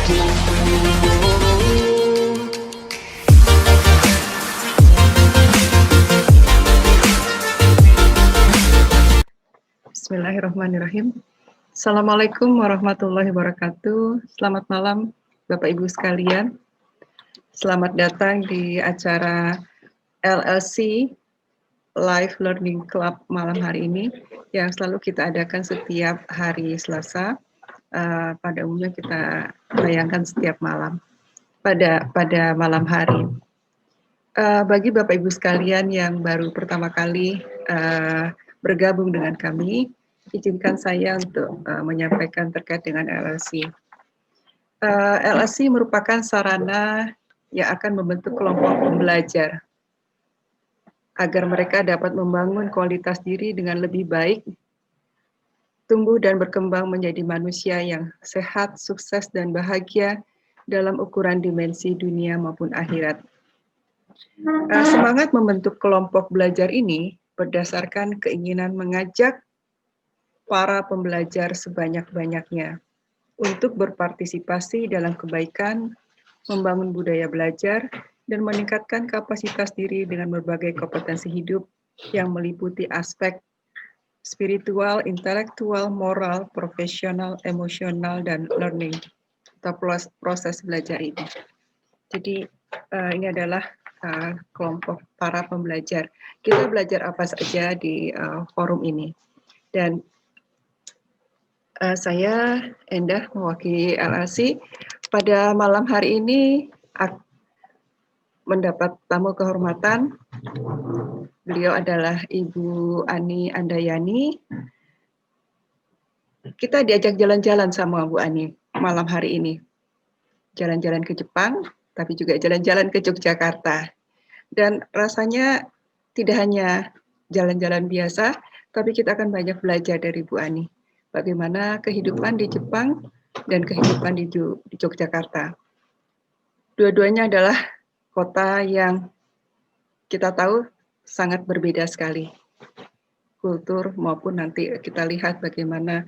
Bismillahirrahmanirrahim. Assalamualaikum warahmatullahi wabarakatuh. Selamat malam Bapak Ibu sekalian. Selamat datang di acara LLC Live Learning Club malam hari ini yang selalu kita adakan setiap hari Selasa. Pada umumnya kita tayangkan setiap malam pada malam hari. Bagi Bapak Ibu sekalian yang baru pertama kali bergabung dengan kami, izinkan saya untuk menyampaikan terkait dengan LLC. LLC merupakan sarana yang akan membentuk kelompok pembelajar agar mereka dapat membangun kualitas diri dengan lebih baik, tumbuh dan berkembang menjadi manusia yang sehat, sukses, dan bahagia dalam ukuran dimensi dunia maupun akhirat. Semangat membentuk kelompok belajar ini berdasarkan keinginan mengajak para pembelajar sebanyak-banyaknya untuk berpartisipasi dalam kebaikan, membangun budaya belajar, dan meningkatkan kapasitas diri dengan berbagai kompetensi hidup yang meliputi aspek spiritual, intelektual, moral, profesional, emosional, dan learning atau proses belajar ini. Jadi ini adalah kelompok para pembelajar. Kita belajar apa saja di forum ini. Dan saya Endah mewakili LLC. Pada malam hari ini mendapat tamu kehormatan. Beliau adalah Ibu Ani Andayani. Kita diajak jalan-jalan sama Bu Ani malam hari ini. Jalan-jalan ke Jepang, tapi juga jalan-jalan ke Yogyakarta. Dan rasanya tidak hanya jalan-jalan biasa, tapi kita akan banyak belajar dari Bu Ani. Bagaimana kehidupan di Jepang dan kehidupan di Yogyakarta. Dua-duanya adalah kota yang kita tahu sangat berbeda sekali. Kultur maupun nanti kita lihat bagaimana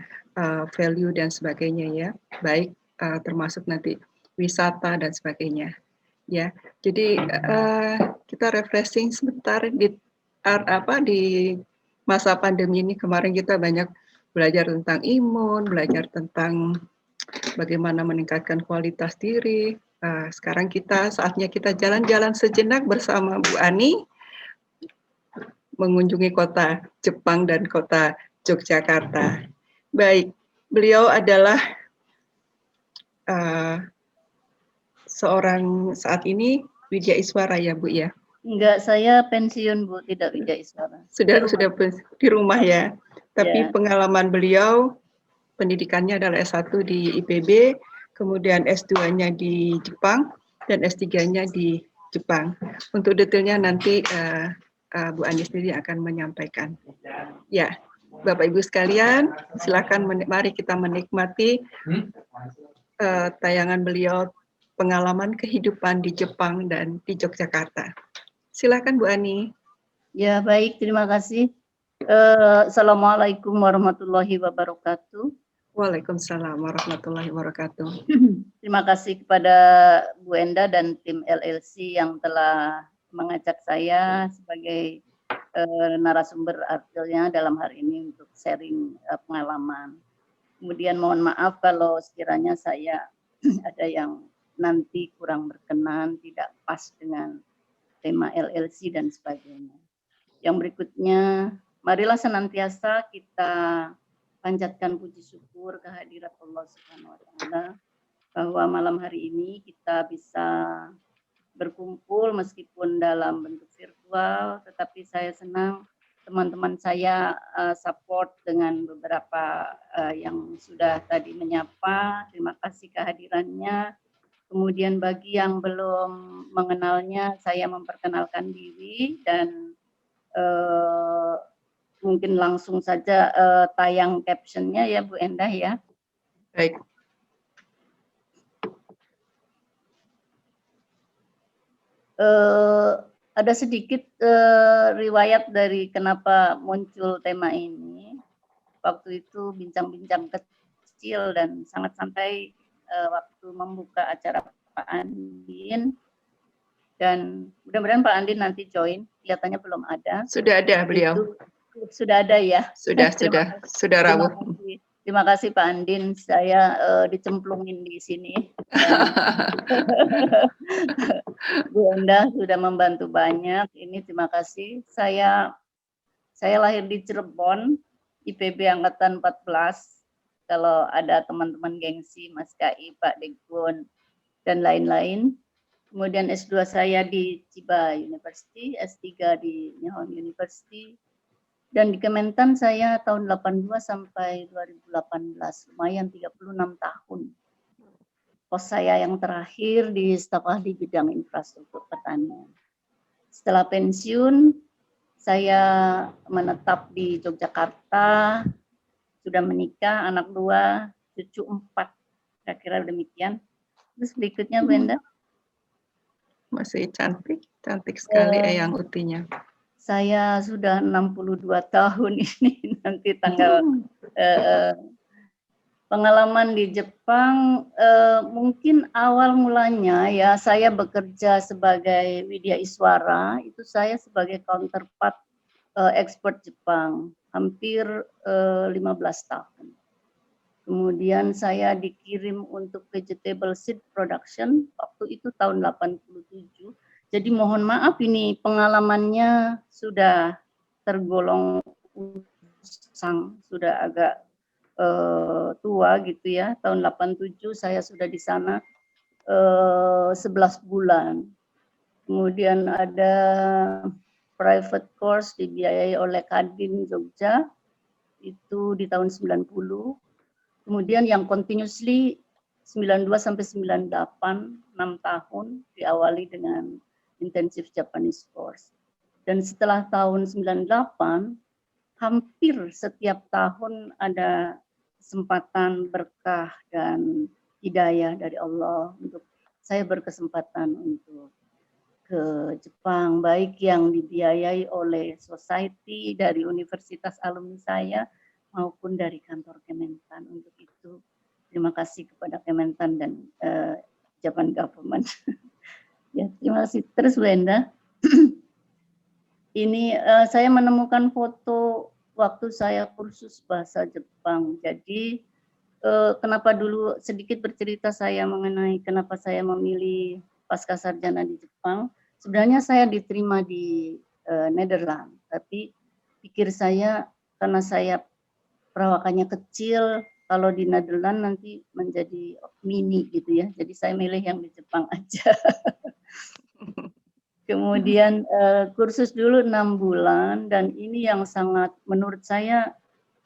value dan sebagainya ya. Baik termasuk nanti wisata dan sebagainya. Ya. Jadi kita refreshing sebentar di masa pandemi ini. Kemarin kita banyak belajar tentang imun, belajar tentang bagaimana meningkatkan kualitas diri. Sekarang saatnya kita jalan-jalan sejenak bersama Bu Ani, mengunjungi kota Jepang dan kota Yogyakarta. Baik, beliau adalah seorang saat ini Widya Iswara ya Bu ya? Enggak, saya pensiun Bu, tidak Widya Iswara. Sudah di rumah ya. Tapi pengalaman beliau, pendidikannya adalah S1 di IPB, kemudian S2-nya di Jepang, dan S3-nya di Jepang. Untuk detailnya nanti Bu Ani sendiri akan menyampaikan. Ya, Bapak Ibu sekalian, silakan mari kita menikmati tayangan beliau, pengalaman kehidupan di Jepang dan di Yogyakarta. Silakan Bu Ani. Ya, baik, terima kasih. Assalamualaikum warahmatullahi wabarakatuh. Waalaikumsalam warahmatullahi wabarakatuh. Terima kasih kepada Bu Enda dan tim LLC yang telah mengajak saya sebagai narasumber artinya dalam hari ini untuk sharing pengalaman. Kemudian mohon maaf kalau sekiranya saya ada yang nanti kurang berkenan, tidak pas dengan tema LLC dan sebagainya. Yang berikutnya, marilah senantiasa kita panjatkan puji syukur kehadirat Allah Subhanahu wa Ta'ala bahwa malam hari ini kita bisa berkumpul meskipun dalam bentuk virtual, tetapi saya senang teman-teman saya support dengan beberapa yang sudah tadi menyapa. Terima kasih kehadirannya. Kemudian bagi yang belum mengenalnya, saya memperkenalkan diri dan mungkin langsung saja tayang captionnya ya Bu Endah ya. Baik. Ada sedikit riwayat dari kenapa muncul tema ini. Waktu itu bincang-bincang kecil dan sangat santai waktu membuka acara Pak Andin, dan mudah-mudahan Pak Andin nanti join, kelihatannya belum ada. Sudah ada beliau. Sudah ada ya? Sudah rawuh. Terima kasih Pak Andin, saya dicemplungin di sini. Bu Enda sudah membantu banyak, ini terima kasih. Saya lahir di Cirebon, IPB Angkatan 14. Kalau ada teman-teman gengsi, Mas KI, Pak Degun, dan lain-lain. Kemudian S2 saya di Chiba University, S3 di Nihon University, dan di Kementan saya tahun 82 sampai 2018, lumayan 36 tahun. Pos saya yang terakhir di staf ahli bidang infrastruktur pertanian. Setelah pensiun, saya menetap di Yogyakarta, sudah menikah, anak 2, cucu 4, kira-kira demikian. Terus berikutnya, Bu Enda. Masih cantik sekali Eyang Utinya. Saya sudah 62 tahun ini, nanti tanggal pengalaman di Jepang, mungkin awal mulanya ya saya bekerja sebagai Widya Iswara, itu saya sebagai counterpart ekspor Jepang, hampir 15 tahun. Kemudian saya dikirim untuk vegetable seed production, waktu itu tahun 87. Jadi mohon maaf ini pengalamannya sudah tergolong usang, sudah agak tua gitu ya. Tahun 87 saya sudah di sana 11 bulan. Kemudian ada private course dibiayai oleh Kadin Jogja, itu di tahun 90. Kemudian yang continuously 92 sampai 98, 6 tahun diawali dengan intensive Japanese course. Dan setelah tahun 98, hampir setiap tahun ada kesempatan berkah dan hidayah dari Allah untuk saya berkesempatan untuk ke Jepang, baik yang dibiayai oleh society dari universitas alumni saya, maupun dari kantor Kementan. Untuk itu terima kasih kepada Kementan dan Japan Government. Ya, terima kasih. Terus Bu Enda, ini saya menemukan foto waktu saya kursus bahasa Jepang. Jadi kenapa dulu sedikit bercerita saya mengenai kenapa saya memilih pasca sarjana di Jepang. Sebenarnya saya diterima di Nederland, tapi pikir saya karena saya perawakannya kecil, kalau di Nederland nanti menjadi mini gitu ya. Jadi saya milih yang di Jepang aja. Kemudian kursus dulu 6 bulan, dan ini yang sangat menurut saya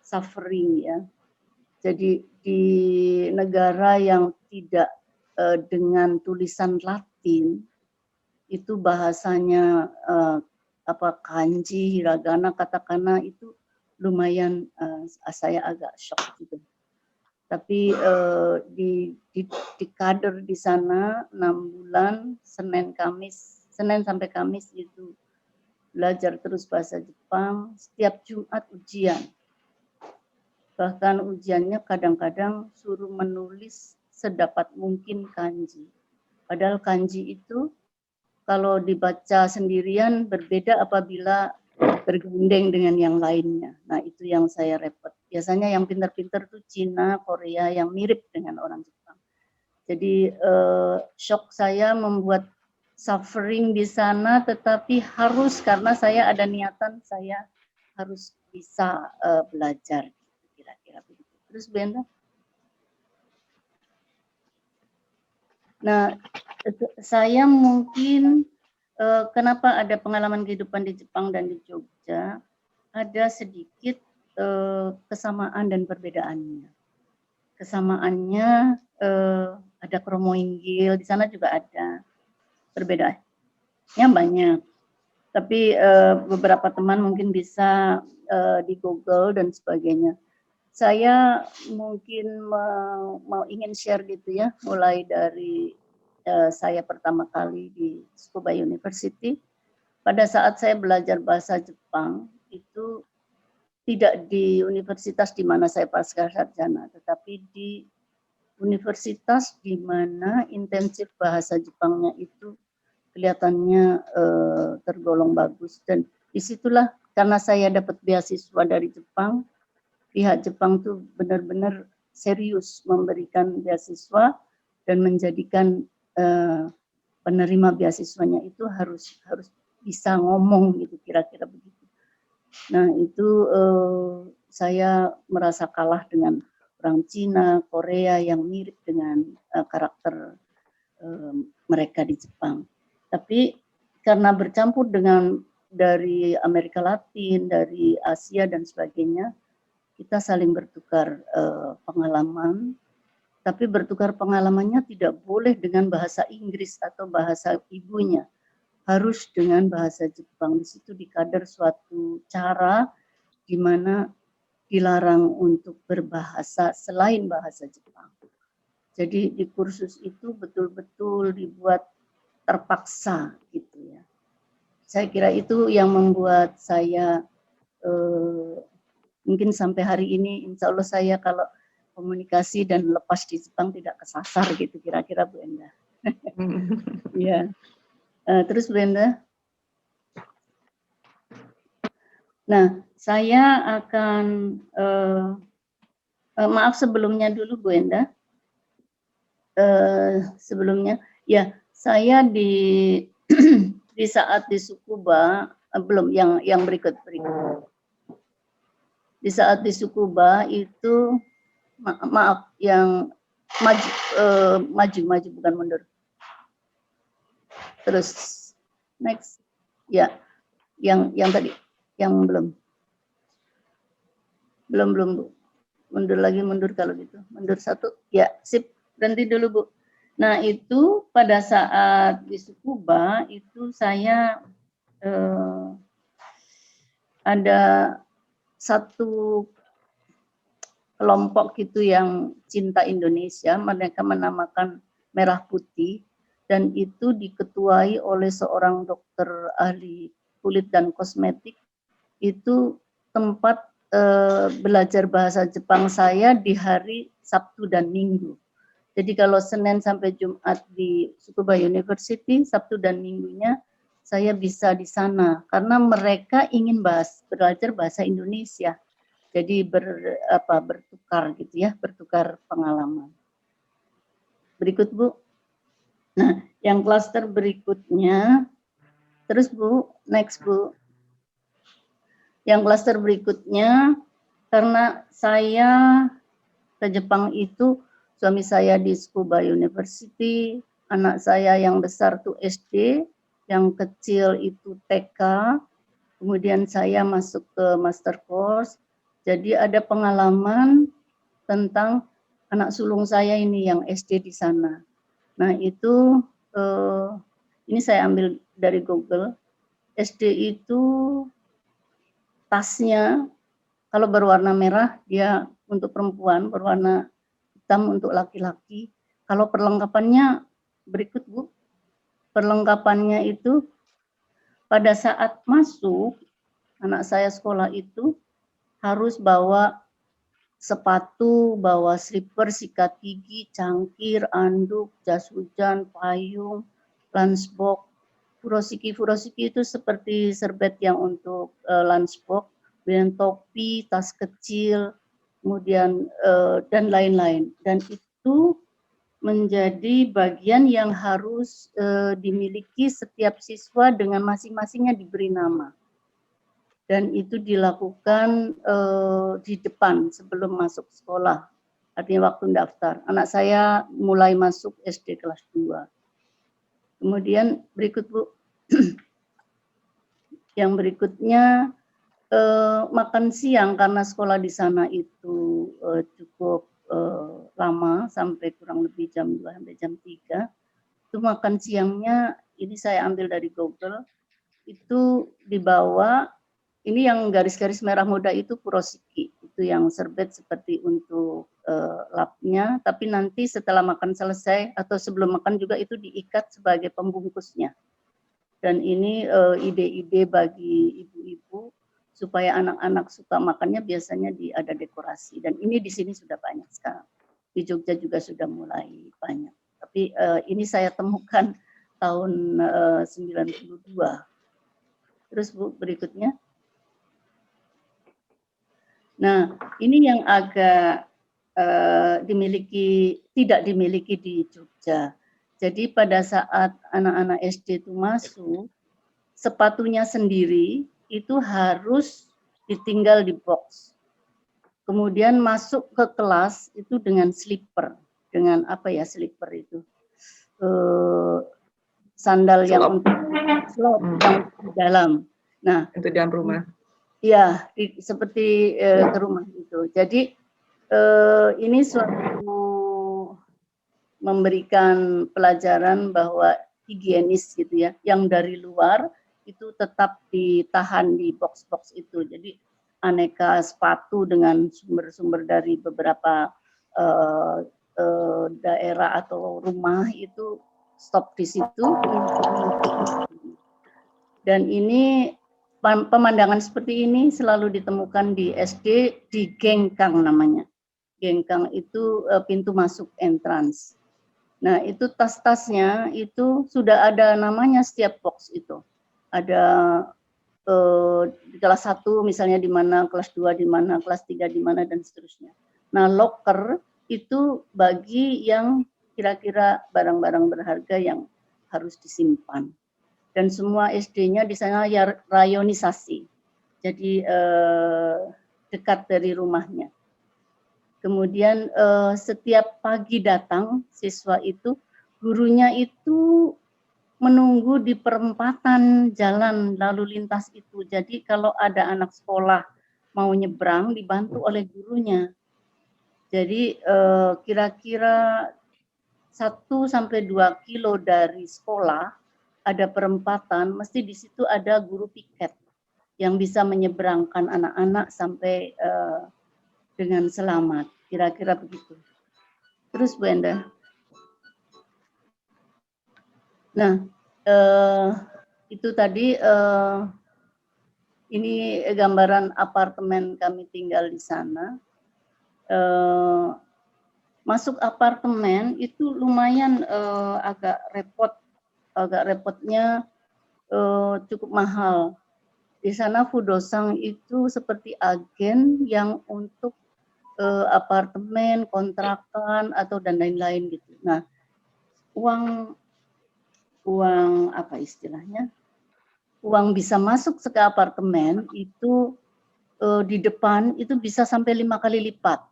suffering ya. Jadi di negara yang tidak dengan tulisan Latin, itu bahasanya kanji, hiragana, katakana itu lumayan saya agak shock gitu. Tapi di kader di sana 6 bulan, Senin sampai Kamis itu belajar terus bahasa Jepang, setiap Jumat ujian. Bahkan ujiannya kadang-kadang suruh menulis sedapat mungkin kanji. Padahal kanji itu kalau dibaca sendirian berbeda apabila bergandeng dengan yang lainnya. Nah, itu yang saya repot. Biasanya yang pintar-pintar tuh Cina, Korea, yang mirip dengan orang Jepang. Jadi shock saya membuat suffering di sana, tetapi harus karena saya ada niatan saya harus bisa belajar. Kira-kira begitu. Terus Benda? Nah, saya mungkin kenapa ada pengalaman kehidupan di Jepang dan di Jogja, ada sedikit kesamaan dan perbedaannya. Kesamaannya ada kromoinggil, di sana juga ada. Perbedaannya banyak. Tapi beberapa teman mungkin bisa di Google dan sebagainya. Saya mungkin mau ingin share gitu ya, mulai dari saya pertama kali di Tsukuba University. Pada saat saya belajar bahasa Jepang, itu tidak di universitas di mana saya pasca sarjana, tetapi di universitas di mana intensif bahasa Jepangnya itu kelihatannya tergolong bagus, dan disitulah karena saya dapat beasiswa dari Jepang, pihak Jepang tuh benar-benar serius memberikan beasiswa dan menjadikan penerima beasiswanya itu harus bisa ngomong gitu, kira-kira begitu. Nah itu saya merasa kalah dengan orang Cina, Korea yang mirip dengan karakter mereka di Jepang. Tapi karena bercampur dengan dari Amerika Latin, dari Asia dan sebagainya, kita saling bertukar pengalaman. Tapi bertukar pengalamannya tidak boleh dengan bahasa Inggris atau bahasa ibunya, harus dengan bahasa Jepang. Di situ dikader suatu cara di mana dilarang untuk berbahasa selain bahasa Jepang. Jadi di kursus itu betul-betul dibuat terpaksa gitu ya. Saya kira itu yang membuat saya mungkin sampai hari ini, insya Allah saya kalau komunikasi dan lepas di Jepang tidak kesasar gitu, kira-kira Bu Enda. Ya. Terus Bu Enda. Nah, saya akan maaf sebelumnya dulu Bu Enda. Sebelumnya, ya saya di di saat di Tsukuba, belum yang berikut. Di saat di Tsukuba itu maaf yang maju bukan mundur. Terus next, ya yang tadi yang belum Bu. Mundur kalau gitu. Mundur satu, ya sip, berhenti dulu Bu. Nah itu pada saat di Tsukuba itu saya ada satu kelompok gitu yang cinta Indonesia, mereka menamakan Merah Putih, dan itu diketuai oleh seorang dokter ahli kulit dan kosmetik. Itu tempat belajar bahasa Jepang saya di hari Sabtu dan Minggu. Jadi kalau Senin sampai Jumat di Tsukuba University, Sabtu dan Minggunya saya bisa di sana karena mereka ingin belajar bahasa Indonesia. Jadi bertukar gitu ya, bertukar pengalaman. Berikut Bu. Nah, yang klaster berikutnya, terus Bu, next Bu. Yang klaster berikutnya, karena saya ke Jepang itu, suami saya di Tsukuba University, anak saya yang besar tuh SD, yang kecil itu TK, kemudian saya masuk ke master course. Jadi ada pengalaman tentang anak sulung saya ini yang SD di sana. Nah itu, ini saya ambil dari Google, SD itu tasnya kalau berwarna merah dia untuk perempuan, berwarna hitam untuk laki-laki. Kalau perlengkapannya berikut Bu, perlengkapannya itu pada saat masuk anak saya sekolah itu harus bawa sepatu, bawa slipper, sikat gigi, cangkir, anduk, jas hujan, payung, lunchbox. Furosiki itu seperti serbet yang untuk lunchbox, kemudian topi, tas kecil, kemudian dan lain-lain. Dan itu menjadi bagian yang harus dimiliki setiap siswa dengan masing-masingnya diberi nama. Dan itu dilakukan di depan sebelum masuk sekolah, artinya waktu daftar. Anak saya mulai masuk SD kelas 2. Kemudian berikut Bu, yang berikutnya makan siang karena sekolah di sana itu cukup lama, sampai kurang lebih jam 2 sampai jam 3. Itu makan siangnya, ini saya ambil dari Google, itu dibawa. Ini yang garis-garis merah muda itu furosiki, itu yang serbet seperti untuk lapnya, tapi nanti setelah makan selesai atau sebelum makan juga itu diikat sebagai pembungkusnya. Dan ini ide-ide bagi ibu-ibu supaya anak-anak suka makannya, biasanya ada dekorasi. Dan ini di sini sudah banyak sekarang. Di Jogja juga sudah mulai banyak. Tapi ini saya temukan tahun 92. Terus Bu, berikutnya. Nah, ini yang agak tidak dimiliki di Jogja. Jadi pada saat anak-anak SD itu masuk, sepatunya sendiri itu harus ditinggal di box. Kemudian masuk ke kelas itu dengan slipper, dengan apa ya slipper itu, sandal yang untuk slop yang di dalam. Nah, itu dalam rumah. Ya, seperti ke rumah itu. Jadi ini suatu memberikan pelajaran bahwa higienis gitu ya, yang dari luar itu tetap ditahan di box-box itu. Jadi aneka sepatu dengan sumber-sumber dari beberapa daerah atau rumah itu stop di situ. Dan ini pemandangan seperti ini selalu ditemukan di SD di Gengkang namanya. Gengkang itu pintu masuk entrance. Nah, itu tas-tasnya itu sudah ada namanya setiap box itu. Ada di kelas 1 misalnya di mana, kelas 2 di mana, kelas 3 di mana, dan seterusnya. Nah, locker itu bagi yang kira-kira barang-barang berharga yang harus disimpan. Dan semua SD-nya di sana ya rayonisasi. Jadi dekat dari rumahnya. Kemudian setiap pagi datang siswa itu, gurunya itu menunggu di perempatan jalan lalu lintas itu. Jadi kalau ada anak sekolah mau nyebrang dibantu oleh gurunya. Jadi kira-kira 1-2 kilo dari sekolah ada perempatan, mesti di situ ada guru piket yang bisa menyeberangkan anak-anak sampai dengan selamat, kira-kira begitu. Terus Bu Enda. Nah, itu tadi ini gambaran apartemen kami tinggal di sana. Masuk apartemen itu lumayan agak repotnya cukup mahal. Di sana Fudosang itu seperti agen yang untuk apartemen, kontrakan atau dan lain-lain gitu. Nah, uang apa istilahnya? Uang bisa masuk ke apartemen itu di depan itu bisa sampai 5 kali lipat.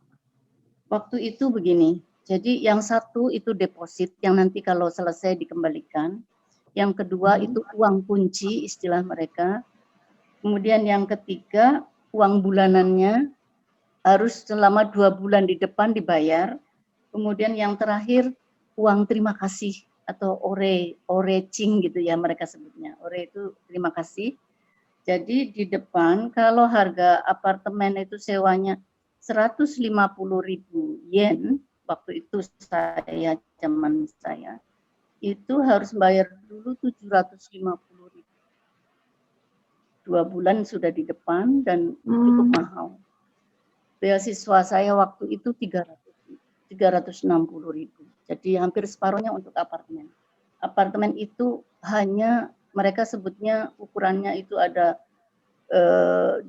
Waktu itu begini. Jadi yang satu itu deposit yang nanti kalau selesai dikembalikan. Yang kedua itu uang kunci istilah mereka. Kemudian yang ketiga uang bulanannya harus selama 2 bulan di depan dibayar. Kemudian yang terakhir uang terima kasih atau orecing gitu ya mereka sebutnya. Ore itu terima kasih. Jadi di depan kalau harga apartemen itu sewanya 150.000 yen waktu itu zaman saya itu harus bayar dulu 750.000. 2 bulan sudah di depan dan cukup mahal. Beasiswa saya waktu itu 360.000. Jadi hampir separuhnya untuk apartemen. Apartemen itu hanya mereka sebutnya ukurannya itu ada 2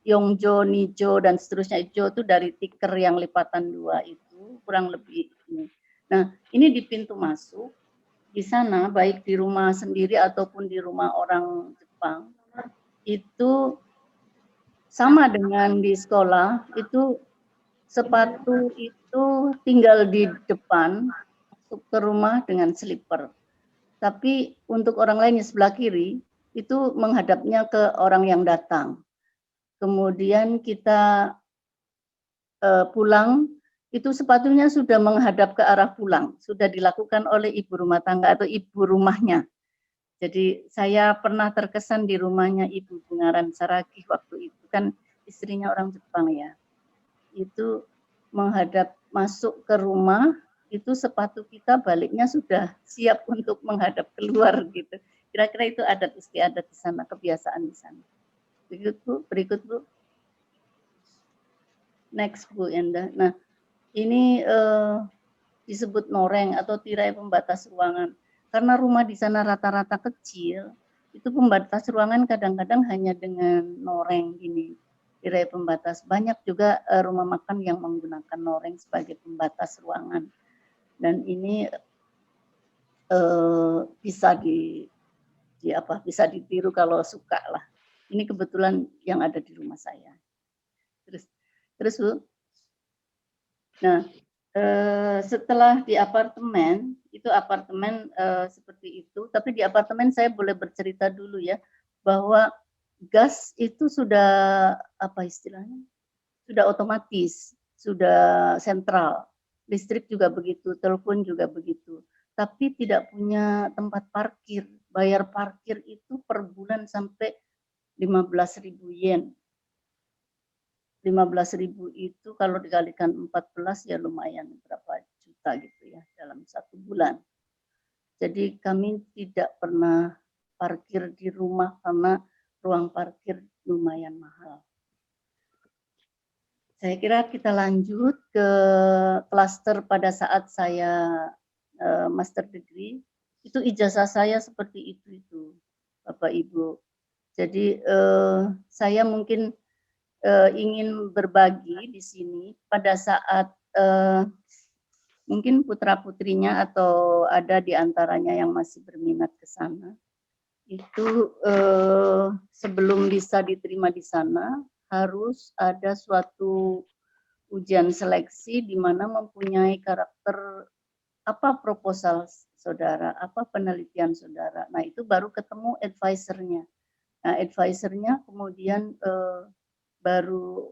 Yongjo, Nijo dan seterusnya. Ijo itu dari tiker yang lipatan 2 itu kurang lebih ini. Nah, ini di pintu masuk di sana baik di rumah sendiri ataupun di rumah orang Jepang itu sama dengan di sekolah, itu sepatu itu tinggal di depan, masuk ke rumah dengan slipper. Tapi untuk orang lain yang sebelah kiri, itu menghadapnya ke orang yang datang. Kemudian kita pulang, itu sepatunya sudah menghadap ke arah pulang, sudah dilakukan oleh ibu rumah tangga atau ibu rumahnya. Jadi saya pernah terkesan di rumahnya Ibu Bungaran Saragi waktu itu kan istrinya orang Jepang ya. Itu menghadap masuk ke rumah itu sepatu kita baliknya sudah siap untuk menghadap keluar gitu. Kira-kira itu adat istiadat di sana, kebiasaan di sana. Berikut Bu. Next Bu Enda. Nah, ini disebut noreng atau tirai pembatas ruangan. Karena rumah di sana rata-rata kecil, itu pembatas ruangan kadang-kadang hanya dengan noreng gini, tirai pembatas. Banyak juga rumah makan yang menggunakan noreng sebagai pembatas ruangan. Dan ini bisa bisa ditiru kalau suka lah. Ini kebetulan yang ada di rumah saya. Terus Bu. Nah, setelah di apartemen, itu apartemen seperti itu, tapi di apartemen saya boleh bercerita dulu ya, bahwa gas itu sudah, apa istilahnya, sudah otomatis, sudah sentral. Listrik juga begitu, telepon juga begitu. Tapi tidak punya tempat parkir. Bayar parkir itu per bulan sampai 15.000 yen. 15.000 itu kalau dikalikan 14 ya lumayan berapa juta gitu ya dalam 1 bulan. Jadi kami tidak pernah parkir di rumah karena ruang parkir lumayan mahal. Saya kira kita lanjut ke klaster pada saat saya master degree. Itu ijazah saya seperti itu Bapak Ibu. Jadi saya mungkin ingin berbagi di sini pada saat mungkin putra-putrinya atau ada di antaranya yang masih berminat ke sana. Itu sebelum bisa diterima di sana harus ada suatu ujian seleksi di mana mempunyai karakter apa proposal saudara, apa penelitian saudara. Nah, itu baru ketemu advisernya. Nah, advisernya kemudian baru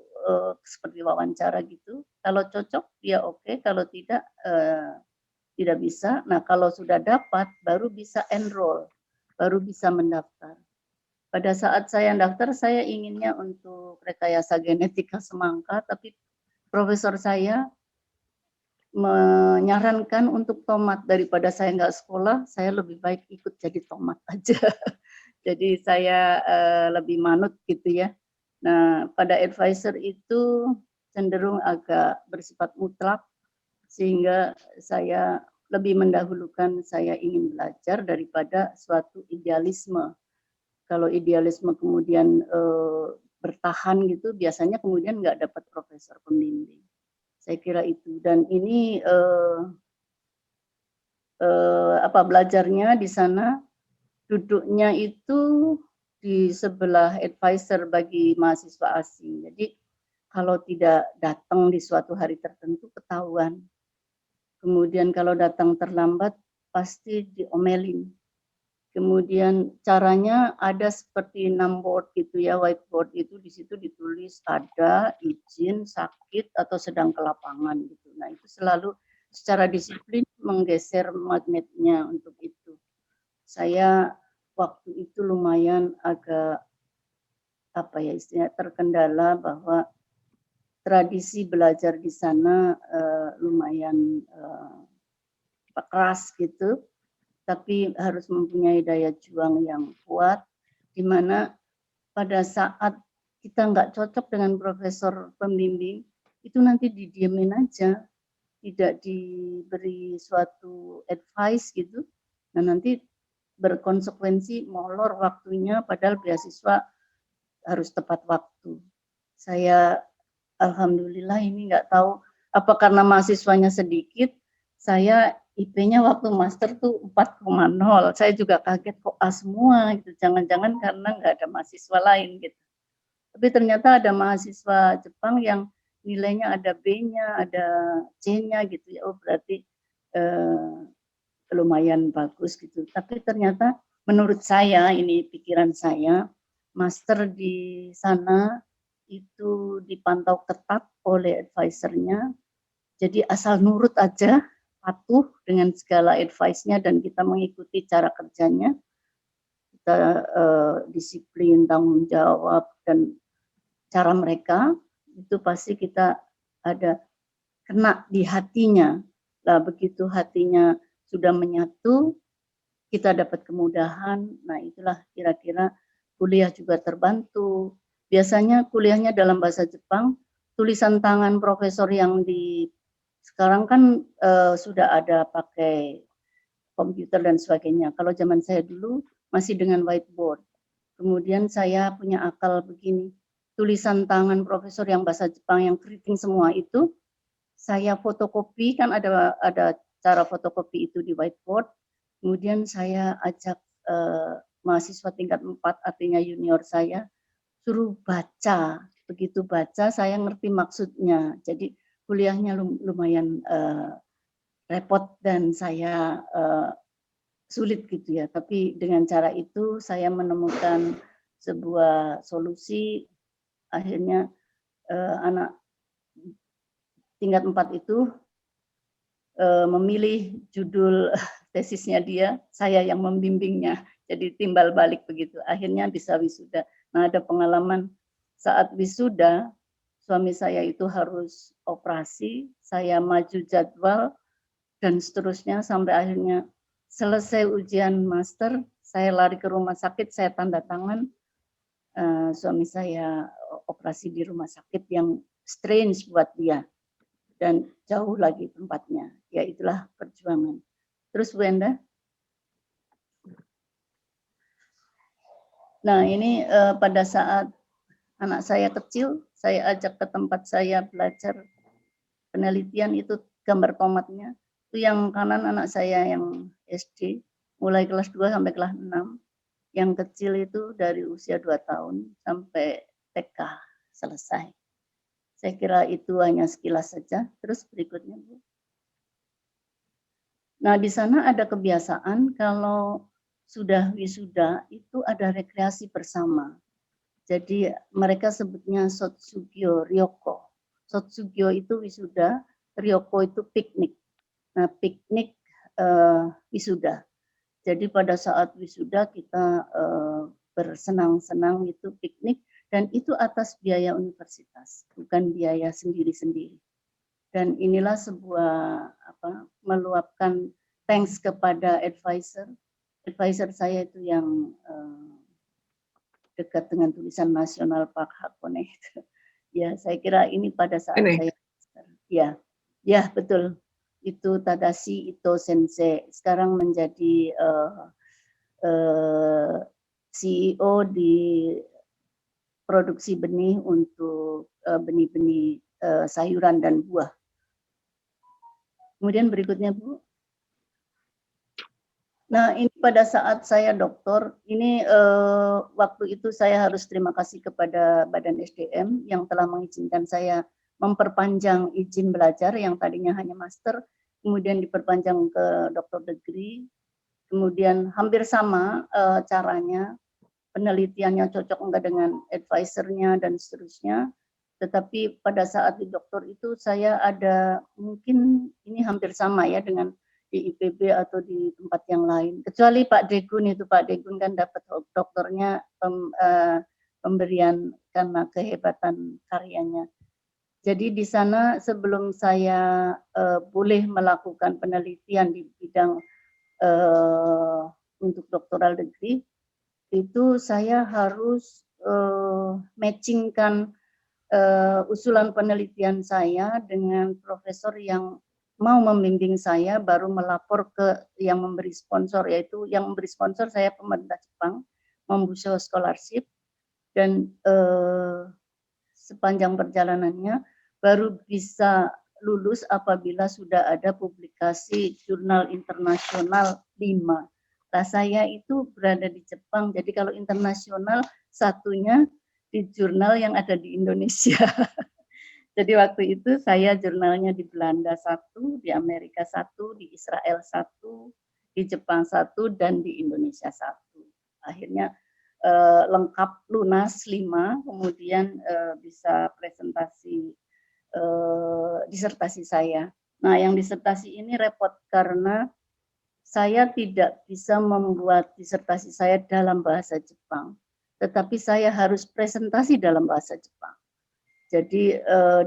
seperti wawancara gitu. Kalau cocok dia oke, kalau tidak tidak bisa. Nah, kalau sudah dapat baru bisa enroll, baru bisa mendaftar. Pada saat saya daftar, saya inginnya untuk rekayasa genetika semangka, tapi profesor saya menyarankan untuk tomat. Daripada saya nggak sekolah, saya lebih baik ikut jadi tomat aja. Jadi saya lebih manut gitu ya. Nah, pada advisor itu cenderung agak bersifat mutlak, sehingga saya lebih mendahulukan saya ingin belajar daripada suatu idealisme. Kalau idealisme kemudian bertahan gitu, biasanya kemudian nggak dapat profesor pembimbing. Saya kira itu. Dan ini belajarnya di sana, duduknya itu di sebelah advisor bagi mahasiswa asing. Jadi kalau tidak datang di suatu hari tertentu ketahuan. Kemudian kalau datang terlambat pasti diomelin. Kemudian caranya ada seperti numbboard gitu ya, whiteboard itu di situ ditulis ada, izin, sakit atau sedang ke lapangan gitu. Nah, itu selalu secara disiplin menggeser magnetnya untuk itu. Saya waktu itu lumayan agak istilahnya terkendala bahwa tradisi belajar di sana lumayan keras gitu, tapi harus mempunyai daya juang yang kuat, di mana pada saat kita nggak cocok dengan profesor pembimbing, itu nanti didiemin aja, tidak diberi suatu advice gitu, nah nanti berkonsekuensi molor waktunya, padahal beasiswa harus tepat waktu. Saya alhamdulillah ini nggak tahu apa karena mahasiswanya sedikit, saya IP-nya waktu master tuh 4,0. Saya juga kaget kok A semua gitu. Jangan-jangan karena nggak ada mahasiswa lain gitu. Tapi ternyata ada mahasiswa Jepang yang nilainya ada B-nya, ada C-nya gitu ya. Oh berarti lumayan bagus gitu. Tapi ternyata menurut saya, ini pikiran saya, master di sana itu dipantau ketat oleh advisernya. Jadi asal nurut aja, patuh dengan segala advice-nya dan kita mengikuti cara kerjanya. Kita disiplin, tanggung jawab dan cara mereka itu pasti kita ada kena di hatinya. Lah begitu hatinya sudah menyatu, kita dapat kemudahan. Nah, itulah kira-kira kuliah juga terbantu. Biasanya kuliahnya dalam bahasa Jepang, tulisan tangan profesor yang di Sekarang kan sudah ada pakai komputer dan sebagainya. Kalau zaman saya dulu masih dengan whiteboard. Kemudian saya punya akal begini, tulisan tangan profesor yang bahasa Jepang yang keriting semua itu saya fotokopi, kan ada cara fotokopi itu di whiteboard. Kemudian saya ajak mahasiswa tingkat 4, artinya junior saya, suruh baca. Begitu baca saya ngerti maksudnya. Jadi kuliahnya lumayan repot dan saya sulit gitu ya. Tapi dengan cara itu saya menemukan sebuah solusi. Akhirnya anak tingkat 4 itu memilih judul tesisnya dia, saya yang membimbingnya. Jadi timbal balik begitu. Akhirnya bisa wisuda. Nah, ada pengalaman saat wisuda, suami saya itu harus operasi, saya maju jadwal, dan seterusnya sampai akhirnya selesai ujian master, saya lari ke rumah sakit, saya tanda tangan, suami saya operasi di rumah sakit yang strange buat dia dan jauh lagi tempatnya. Ya itulah perjuangan. Terus Bu Enda? Nah ini pada saat anak saya kecil, saya ajak ke tempat saya belajar penelitian, itu gambar tomatnya. Itu yang kanan anak saya yang SD, mulai kelas 2 sampai kelas 6. Yang kecil itu dari usia 2 tahun sampai TK selesai. Saya kira itu hanya sekilas saja. Terus berikutnya, Bu. Nah, di sana ada kebiasaan kalau sudah wisuda itu ada rekreasi bersama. Jadi mereka sebutnya Sotsugyo Ryoko. Sotsugyo itu wisuda, Ryoko itu piknik. Nah, piknik wisuda. Jadi pada saat wisuda kita bersenang-senang itu piknik, dan itu atas biaya universitas, bukan biaya sendiri-sendiri. Dan inilah sebuah meluapkan thanks kepada advisor. Advisor saya itu yang dekat dengan tulisan nasional Pak Hakone. Ya, saya kira ini pada saat saya ya betul, itu Tadashi Ito Sensei, sekarang menjadi CEO di produksi benih untuk benih-benih sayuran dan buah. Kemudian berikutnya, Bu. Nah, ini pada saat saya doktor, ini waktu itu saya harus terima kasih kepada Badan SDM yang telah mengizinkan saya memperpanjang izin belajar yang tadinya hanya master, kemudian diperpanjang ke doktor degree, kemudian hampir sama caranya, penelitiannya cocok enggak dengan advisernya dan seterusnya. Tetapi pada saat di doktor itu saya ada, mungkin ini hampir sama ya dengan di IPB atau di tempat yang lain. Kecuali Pak Degun itu, Pak Degun kan dapat doktornya pemberian karena kehebatan karyanya. Jadi di sana sebelum saya boleh melakukan penelitian di bidang untuk doktoral degree, itu saya harus matchingkan usulan penelitian saya dengan profesor yang mau membimbing saya, baru melapor ke yang memberi sponsor, yaitu yang memberi sponsor saya pemerintah Jepang, Mombusho Scholarship, dan sepanjang perjalanannya baru bisa lulus apabila sudah ada publikasi jurnal internasional 5. Nah, saya itu berada di Jepang, jadi kalau internasional satunya di jurnal yang ada di Indonesia. Jadi waktu itu saya jurnalnya di Belanda 1, di Amerika 1, di Israel 1, di Jepang 1, dan di Indonesia 1. Akhirnya lengkap lunas 5, kemudian bisa presentasi disertasi saya. Nah, yang disertasi ini repot karena saya tidak bisa membuat disertasi saya dalam bahasa Jepang, tetapi saya harus presentasi dalam bahasa Jepang. Jadi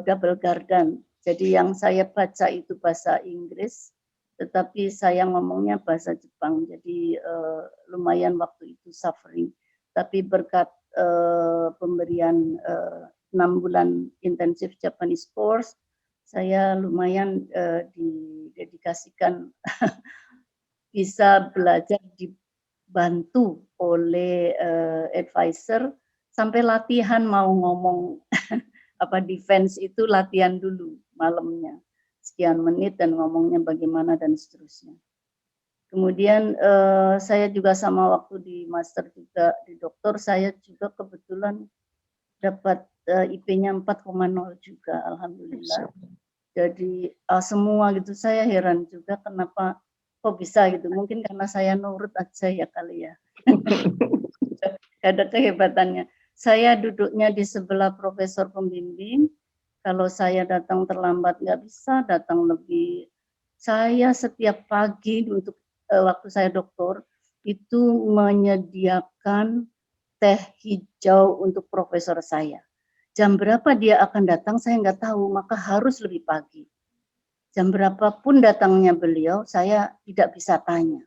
double garden. Jadi yang saya baca itu bahasa Inggris, tetapi saya ngomongnya bahasa Jepang. Jadi lumayan waktu itu suffering. Tapi berkat pemberian 6 bulan intensif Japanese course, saya lumayan didedikasikan bisa belajar dibantu oleh advisor sampai latihan mau ngomong defense itu latihan dulu malamnya sekian menit dan ngomongnya bagaimana dan seterusnya. Kemudian saya juga sama waktu di master juga di dokter saya juga kebetulan dapat IP-nya 4,0 juga alhamdulillah. Jadi semua gitu saya heran juga kenapa kok bisa gitu. Mungkin karena saya nurut aja ya kali ya. Ada kehebatannya. Saya duduknya di sebelah profesor pembimbing. Kalau saya datang terlambat nggak bisa, datang lebih. Saya setiap pagi untuk waktu saya doktor itu menyediakan teh hijau untuk profesor saya. Jam berapa dia akan datang saya nggak tahu, maka harus lebih pagi. Jam berapapun datangnya beliau, saya tidak bisa tanya.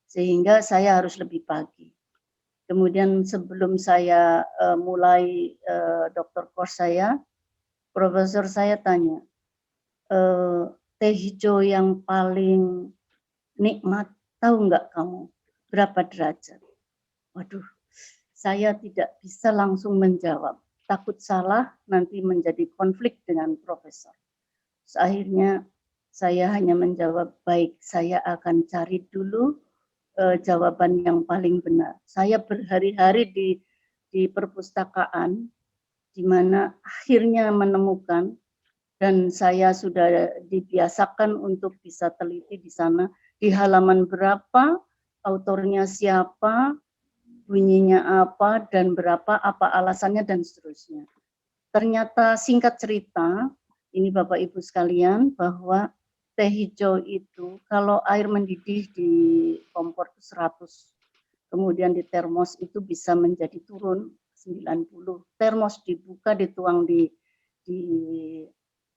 Sehingga saya harus lebih pagi. Kemudian sebelum saya mulai dokter course saya, profesor saya tanya, teh hijau yang paling nikmat, tahu nggak kamu berapa derajat? Waduh, saya tidak bisa langsung menjawab. Takut salah, nanti menjadi konflik dengan profesor. Akhirnya saya hanya menjawab, baik, saya akan cari dulu jawaban yang paling benar. Saya berhari-hari di perpustakaan, di mana akhirnya menemukan, dan saya sudah dibiasakan untuk bisa teliti di sana, di halaman berapa, autornya siapa, bunyinya apa, dan berapa, apa alasannya, dan seterusnya. Ternyata singkat cerita, ini Bapak Ibu sekalian, bahwa teh hijau itu kalau air mendidih di kompor 100, kemudian di termos itu bisa menjadi turun 90. Termos dibuka, dituang di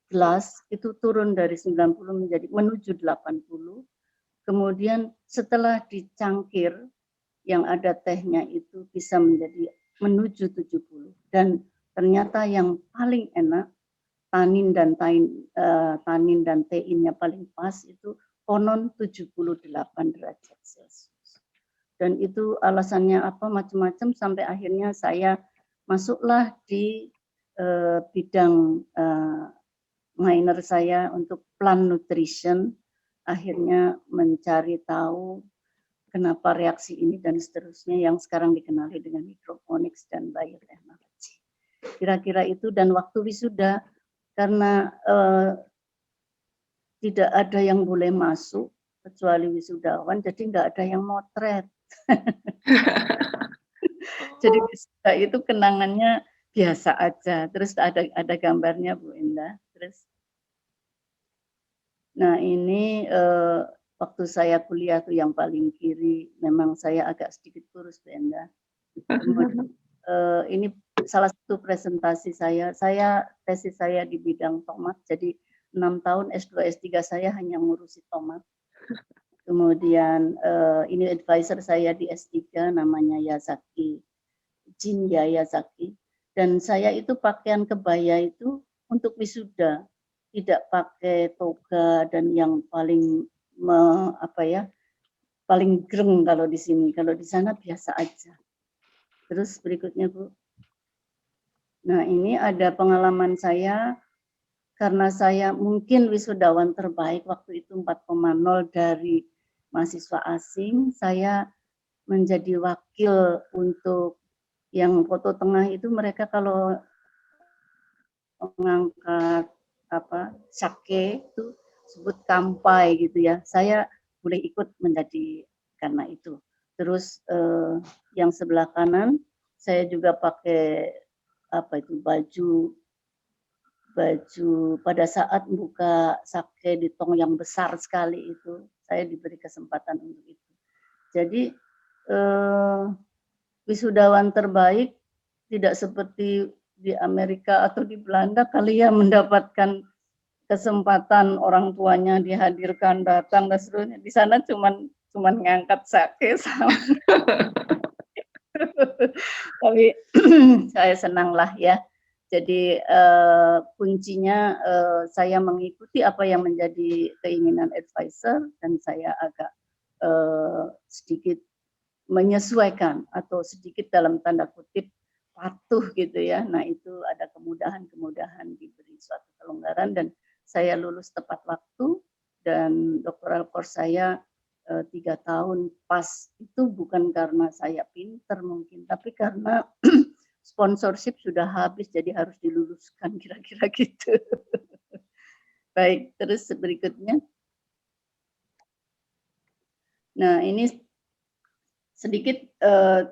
gelas, itu turun dari 90 menuju 80. Kemudian setelah dicangkir, yang ada tehnya itu bisa menuju 70. Dan ternyata yang paling enak, tanin dan teinnya paling pas itu konon 78 derajat Celcius. Dan itu alasannya apa macam-macam sampai akhirnya saya masuklah di bidang minor saya untuk plant nutrition, akhirnya mencari tahu kenapa reaksi ini dan seterusnya yang sekarang dikenali dengan hidroponics dan bioteknologi. Kira-kira itu, dan waktu wisuda karena tidak ada yang boleh masuk kecuali wisudawan, jadi nggak ada yang motret. Jadi wisuda itu kenangannya biasa aja. Terus ada gambarnya Bu Endah. Terus, nah ini waktu saya kuliah tuh yang paling kiri, memang saya agak sedikit kurus Bu Endah. Kemudian ini salah satu presentasi saya tesis saya di bidang tomat, jadi 6 tahun S2 S3 saya hanya ngurusi tomat. Kemudian ini advisor saya di S3 namanya Yazaki, Jin Yazaki, dan saya itu pakaian kebaya itu untuk wisuda, tidak pakai toga dan yang paling paling greng kalau di sini, kalau di sana biasa aja. Terus berikutnya Bu. Nah ini ada pengalaman saya, karena saya mungkin wisudawan terbaik waktu itu 4,0 dari mahasiswa asing, saya menjadi wakil untuk yang foto tengah itu, mereka kalau mengangkat sake itu sebut kampai gitu ya, saya boleh ikut menjadi karena itu. Terus yang sebelah kanan saya juga pakai baju pada saat buka sake di tong yang besar sekali itu, saya diberi kesempatan untuk itu. Jadi wisudawan terbaik tidak seperti di Amerika atau di Belanda kali ya, mendapatkan kesempatan orang tuanya dihadirkan, datang dan seterusnya. Di sana cuman ngangkat sake sama. Tapi saya senang lah ya. Jadi kuncinya saya mengikuti apa yang menjadi keinginan advisor dan saya agak sedikit menyesuaikan atau sedikit dalam tanda kutip patuh gitu ya. Nah itu ada kemudahan-kemudahan diberi suatu kelonggaran dan saya lulus tepat waktu dan doktoral course saya 3 tahun pas. Itu bukan karena saya pinter mungkin, tapi karena sponsorship sudah habis jadi harus diluluskan kira-kira gitu. Baik, terus berikutnya. Nah, ini sedikit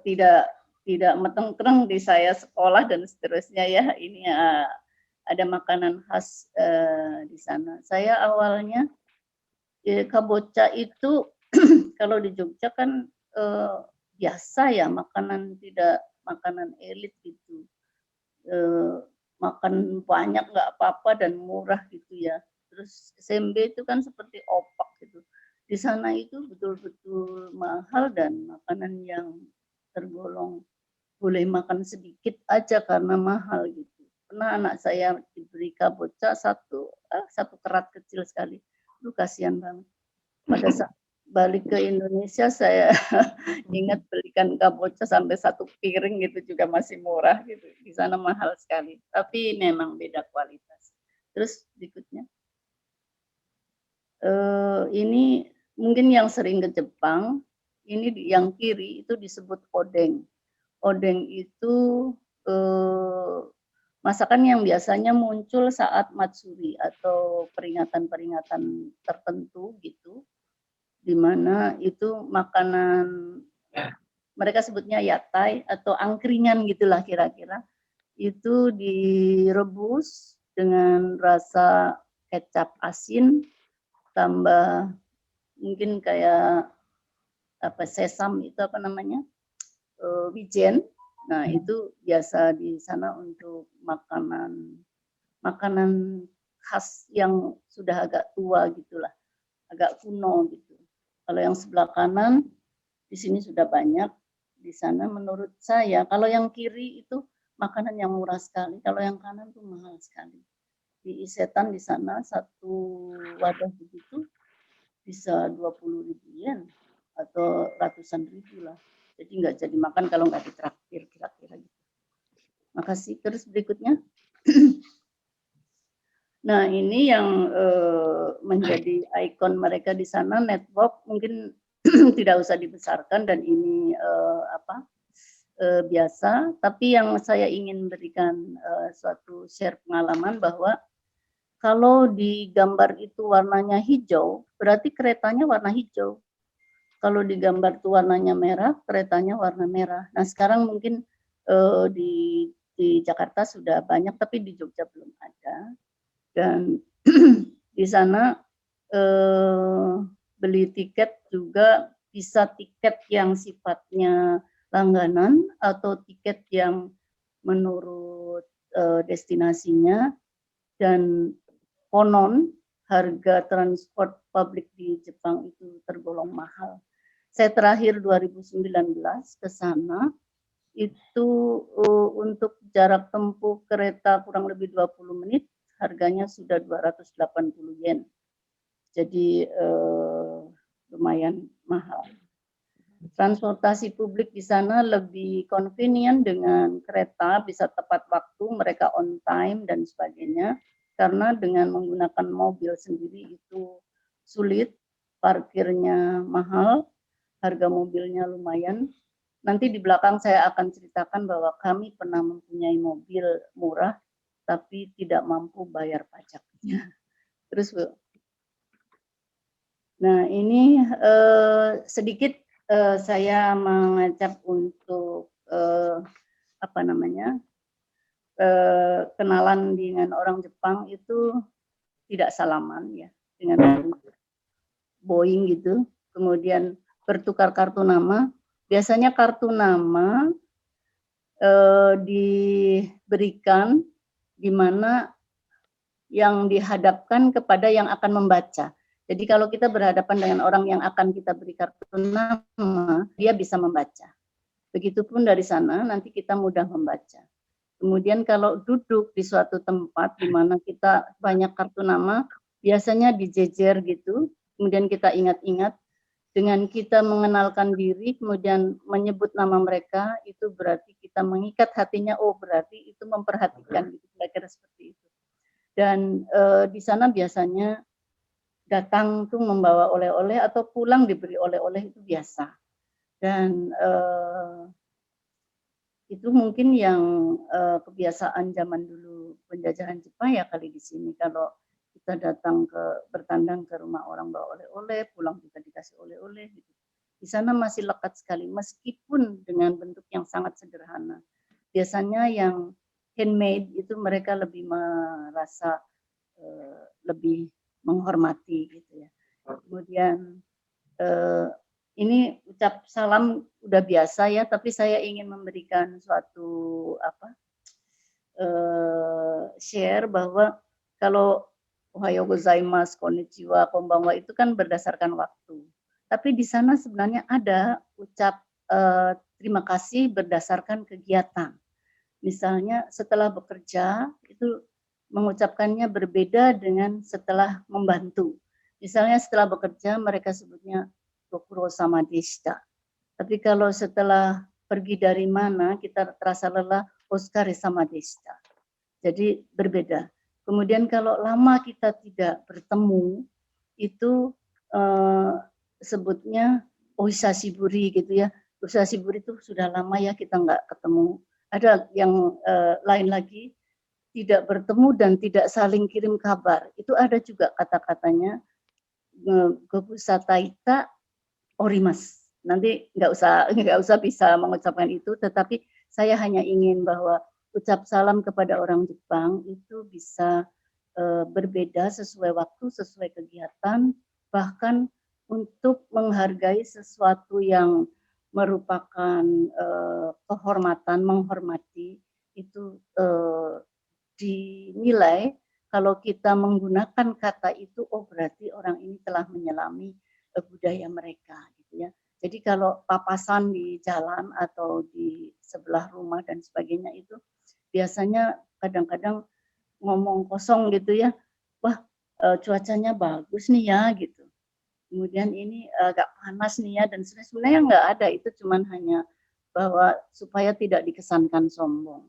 tidak metengkreng di saya sekolah dan seterusnya ya. Ini ada makanan khas di sana. Saya awalnya kabocha itu kalau di Jogja kan biasa ya, tidak makanan elit gitu. Makan banyak nggak apa-apa dan murah gitu ya. Terus SMB itu kan seperti opak gitu. Di sana itu betul-betul mahal dan makanan yang tergolong boleh makan sedikit aja karena mahal gitu. Pernah anak saya diberi kabocha satu kerat kecil sekali. Lu kasihan banget. Pada saat balik ke Indonesia saya ingat belikan kabocha sampai 1 piring gitu juga masih murah gitu. Di sana mahal sekali, tapi memang beda kualitas. Terus berikutnya. Ini mungkin yang sering ke Jepang, ini yang kiri itu disebut odeng. Odeng itu masakan yang biasanya muncul saat matsuri atau peringatan-peringatan tertentu gitu. Di mana itu makanan mereka sebutnya yatai atau angkringan gitulah kira-kira. Itu direbus dengan rasa kecap asin tambah mungkin kayak sesam itu wijen. Nah, itu biasa di sana untuk makanan khas yang sudah agak tua gitulah, agak kuno gitu. Kalau yang sebelah kanan di sini sudah banyak, di sana menurut saya kalau yang kiri itu makanan yang murah sekali, kalau yang kanan tuh mahal sekali. Di Isetan di sana satu wadah begitu bisa 20.000 yen atau ratusan ribu lah. Jadi nggak jadi makan kalau nggak ditraktir kira-kira gitu. Makasih. Terus berikutnya. Nah, ini yang menjadi ikon mereka di sana, network mungkin tidak usah dibesarkan dan ini biasa. Tapi yang saya ingin berikan suatu share pengalaman bahwa kalau di gambar itu warnanya hijau, berarti keretanya warna hijau. Kalau di gambar itu warnanya merah, keretanya warna merah. Nah, sekarang mungkin di Jakarta sudah banyak, tapi di Jogja belum ada. Dan di sana beli tiket juga bisa tiket yang sifatnya langganan atau tiket yang menurut destinasinya, dan konon harga transport publik di Jepang itu tergolong mahal. Saya terakhir 2019 ke sana, itu untuk jarak tempuh kereta kurang lebih 20 menit, harganya sudah 280 yen. Jadi lumayan mahal. Transportasi publik di sana lebih convenient dengan kereta, bisa tepat waktu, mereka on time dan sebagainya. Karena dengan menggunakan mobil sendiri itu sulit, parkirnya mahal, harga mobilnya lumayan. Nanti di belakang saya akan ceritakan bahwa kami pernah mempunyai mobil murah, tapi tidak mampu bayar pajaknya. Terus Bu. Nah, ini sedikit saya mengajak untuk kenalan dengan orang Jepang itu tidak salaman ya, dengan Boeing gitu. Kemudian bertukar kartu nama. Biasanya kartu nama diberikan di mana yang dihadapkan kepada yang akan membaca. Jadi kalau kita berhadapan dengan orang yang akan kita beri kartu nama, dia bisa membaca. Begitupun dari sana, nanti kita mudah membaca. Kemudian kalau duduk di suatu tempat di mana kita banyak kartu nama, biasanya dijejer gitu, kemudian kita ingat-ingat, dengan kita mengenalkan diri, kemudian menyebut nama mereka, itu berarti kita mengikat hatinya, oh berarti itu memperhatikan, gitu, kira-kira seperti itu. Dan di sana biasanya datang tuh membawa oleh-oleh atau pulang diberi oleh-oleh itu biasa. Dan itu mungkin yang kebiasaan zaman dulu penjajahan Jepang ya kali di sini. Kalau kita datang bertandang ke rumah orang bawa oleh-oleh, pulang kita dikasih oleh-oleh gitu. Di sana masih lekat sekali meskipun dengan bentuk yang sangat sederhana. Biasanya yang handmade itu mereka lebih merasa lebih menghormati gitu ya. Kemudian ini ucap salam udah biasa ya, tapi saya ingin memberikan suatu share bahwa kalau Ohayo gozaimasu, konnichiwa, konbanwa itu kan berdasarkan waktu. Tapi di sana sebenarnya ada ucap terima kasih berdasarkan kegiatan. Misalnya setelah bekerja itu mengucapkannya berbeda dengan setelah membantu. Misalnya setelah bekerja mereka sebutnya Gokuro sama deshita. Tapi kalau setelah pergi dari mana kita terasa lelah, Oskare sama deshita. Jadi berbeda. Kemudian kalau lama kita tidak bertemu, itu sebutnya ohisashiburi gitu ya. Ohisashiburi itu sudah lama ya kita nggak ketemu. Ada yang lain lagi, tidak bertemu dan tidak saling kirim kabar. Itu ada juga kata-katanya, gobusataita orimas. Nanti nggak usah bisa mengucapkan itu, tetapi saya hanya ingin bahwa ucap salam kepada orang Jepang itu bisa berbeda sesuai waktu, sesuai kegiatan, bahkan untuk menghargai sesuatu yang merupakan kehormatan, menghormati, itu dinilai kalau kita menggunakan kata itu, oh berarti orang ini telah menyelami budaya mereka gitu ya. Jadi kalau papasan di jalan atau di sebelah rumah dan sebagainya itu biasanya kadang-kadang ngomong kosong gitu ya. Wah, cuacanya bagus nih ya gitu. Kemudian ini agak panas nih ya dan sebenarnya nggak ada, itu cuman hanya bahwa supaya tidak dikesankan sombong.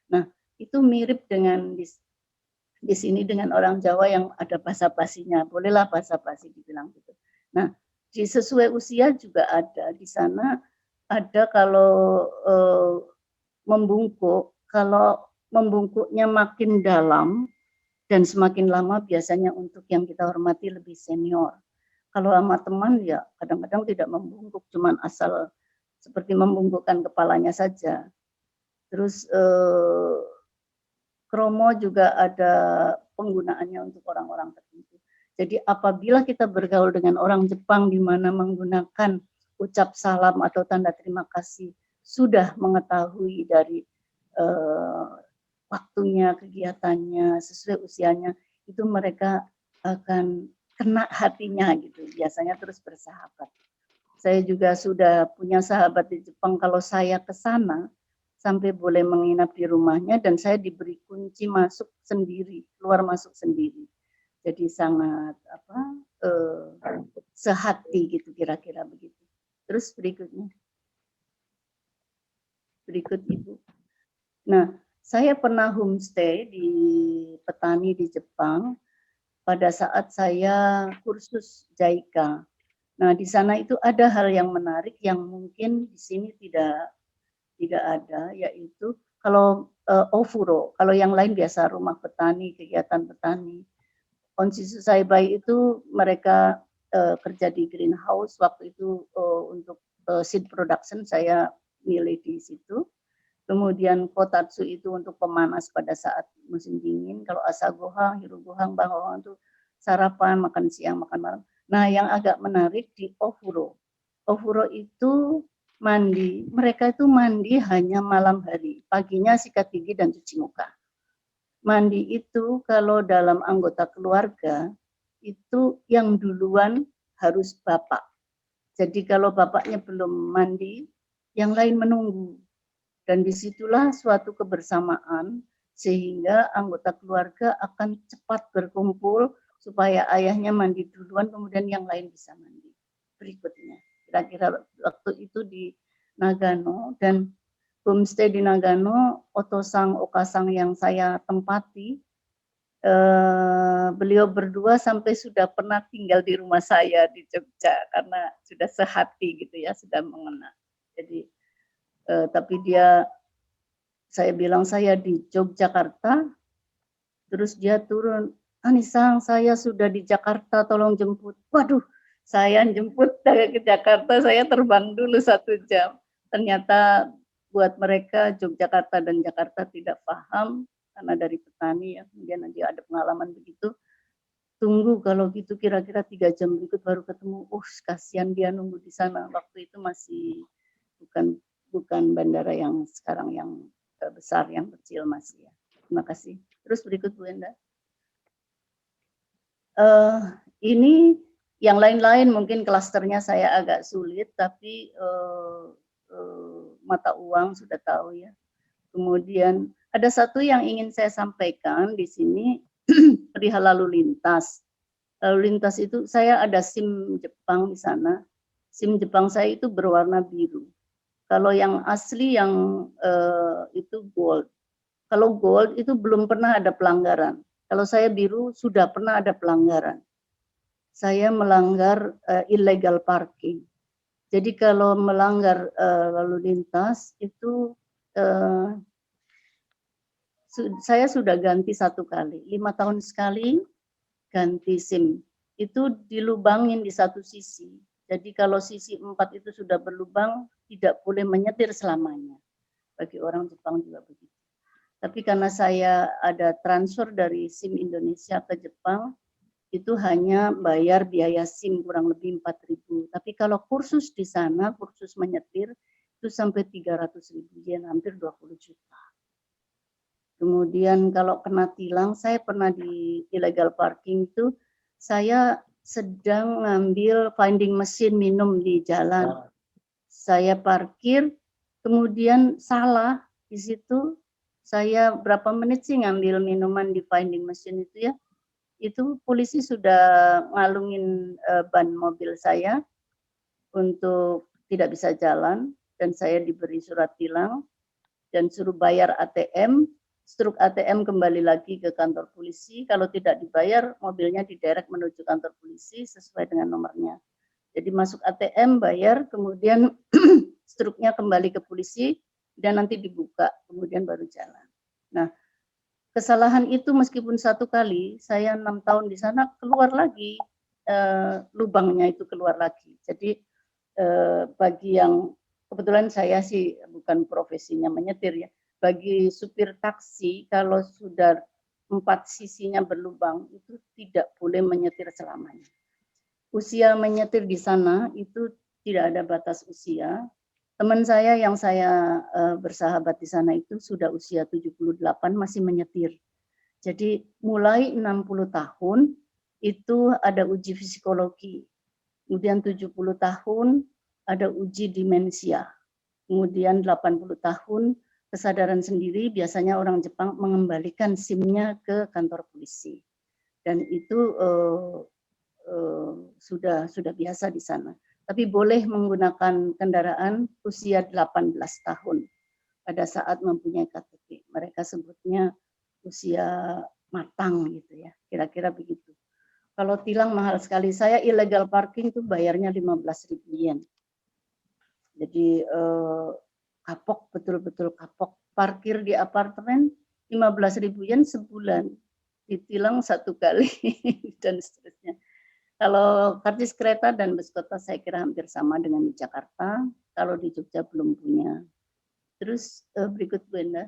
Nah, itu mirip dengan di sini dengan orang Jawa yang ada basa-basinya, bolehlah basa-basi dibilang gitu. Nah, di sesuai usia juga ada di sana, ada kalau membungkuk, kalau membungkuknya makin dalam dan semakin lama biasanya untuk yang kita hormati lebih senior. Kalau sama teman ya kadang-kadang tidak membungkuk, cuman asal seperti membungkukkan kepalanya saja. Terus kromo juga ada penggunaannya untuk orang-orang tertentu. Jadi apabila kita bergaul dengan orang Jepang di mana menggunakan ucap salam atau tanda terima kasih, sudah mengetahui dari waktunya, kegiatannya, sesuai usianya, itu mereka akan kena hatinya gitu. Biasanya terus bersahabat. Saya juga sudah punya sahabat di Jepang, kalau saya ke sana, sampai boleh menginap di rumahnya dan saya diberi kunci masuk sendiri, keluar masuk sendiri. Jadi sangat sehati gitu kira-kira begitu. Terus berikut Ibu. Nah, saya pernah homestay di petani di Jepang pada saat saya kursus JICA. Nah, di sana itu ada hal yang menarik yang mungkin di sini tidak ada, yaitu kalau ofuro, kalau yang lain biasa rumah petani, kegiatan petani. Onshitsu Saibai itu mereka kerja di greenhouse, waktu itu untuk seed production saya milih di situ. Kemudian kotatsu itu untuk pemanas pada saat musim dingin. Kalau asagohang, hirugohang, bangohang itu sarapan, makan siang, makan malam. Nah, yang agak menarik di ofuro. Ofuro itu mandi, mereka itu mandi hanya malam hari. Paginya sikat gigi dan cuci muka. Mandi itu kalau dalam anggota keluarga, itu yang duluan harus bapak. Jadi kalau bapaknya belum mandi, yang lain menunggu. Dan disitulah suatu kebersamaan sehingga anggota keluarga akan cepat berkumpul supaya ayahnya mandi duluan, kemudian yang lain bisa mandi berikutnya. Kira-kira waktu itu di Nagano, dan homestay di Nagano, Otosang Okasang yang saya tempati, beliau berdua sampai sudah pernah tinggal di rumah saya di Jogja karena sudah sehati gitu ya, sudah mengena. Jadi tapi saya bilang saya di Yogyakarta, terus dia turun, Anisang, saya sudah di Jakarta, tolong jemput. Waduh, saya jemput ke Jakarta, saya terbang dulu 1 jam. Ternyata buat mereka Yogyakarta dan Jakarta tidak paham, karena dari petani ya, kemudian nanti ada pengalaman begitu. Tunggu kalau gitu kira-kira 3 jam berikut baru ketemu. Kasihan dia nunggu di sana. Waktu itu masih bukan bandara yang sekarang yang besar, yang kecil masih ya. Terima kasih. Terus berikut Bu Enda. Ini yang lain-lain mungkin klasternya saya agak sulit, tapi mata uang sudah tahu ya. Kemudian ada satu yang ingin saya sampaikan di sini perihal lalu lintas. Lalu lintas itu saya ada SIM Jepang di sana. SIM Jepang saya itu berwarna biru. Kalau yang asli yang itu gold. Kalau gold itu belum pernah ada pelanggaran. Kalau saya biru sudah pernah ada pelanggaran. Saya melanggar illegal parking. Jadi kalau melanggar lalu lintas itu saya sudah ganti 1 kali, 5 tahun sekali ganti SIM. Itu dilubangin di satu sisi. Jadi kalau sisi 4 itu sudah berlubang, tidak boleh menyetir selamanya. Bagi orang Jepang juga begitu. Tapi karena saya ada transfer dari SIM Indonesia ke Jepang, itu hanya bayar biaya SIM kurang lebih 4.000. Tapi kalau kursus di sana, kursus menyetir, itu sampai 300.000 yen, hampir 20 juta. Kemudian kalau kena tilang, saya pernah di illegal parking itu, saya sedang ngambil vending machine minum di jalan. Saya parkir, kemudian salah di situ. Saya berapa menit sih ngambil minuman di vending machine itu ya. Itu polisi sudah ngalungin ban mobil saya untuk tidak bisa jalan, dan saya diberi surat tilang dan suruh bayar ATM. Struk ATM kembali lagi ke kantor polisi. Kalau tidak dibayar, mobilnya diderek menuju kantor polisi sesuai dengan nomornya. Jadi masuk ATM, bayar, kemudian struknya kembali ke polisi, dan nanti dibuka, kemudian baru jalan. Nah, kesalahan itu meskipun 1 kali, saya 6 tahun di sana, keluar lagi, lubangnya itu keluar lagi. Jadi bagi yang, kebetulan saya sih bukan profesinya menyetir ya, bagi supir taksi kalau sudah 4 sisinya berlubang itu tidak boleh menyetir selamanya. Usia menyetir di sana itu tidak ada batas usia. Teman saya yang saya bersahabat di sana itu sudah usia 78 masih menyetir. Jadi mulai 60 tahun itu ada uji psikologi. Kemudian 70 tahun ada uji demensia. Kemudian 80 tahun kesadaran sendiri, biasanya orang Jepang mengembalikan SIM-nya ke kantor polisi. Dan itu sudah biasa di sana. Tapi boleh menggunakan kendaraan usia 18 tahun pada saat mempunyai KTP. Mereka sebutnya usia matang gitu ya, kira-kira begitu. Kalau tilang mahal sekali. Saya illegal parking itu bayarnya 15.000 yen. Jadi kapok, betul-betul kapok. Parkir di apartemen 15.000 yen sebulan. Ditilang 1 kali dan seterusnya. Kalau karcis kereta dan bus kota saya kira hampir sama dengan di Jakarta. Kalau di Jogja belum punya. Terus berikut Bu Enda.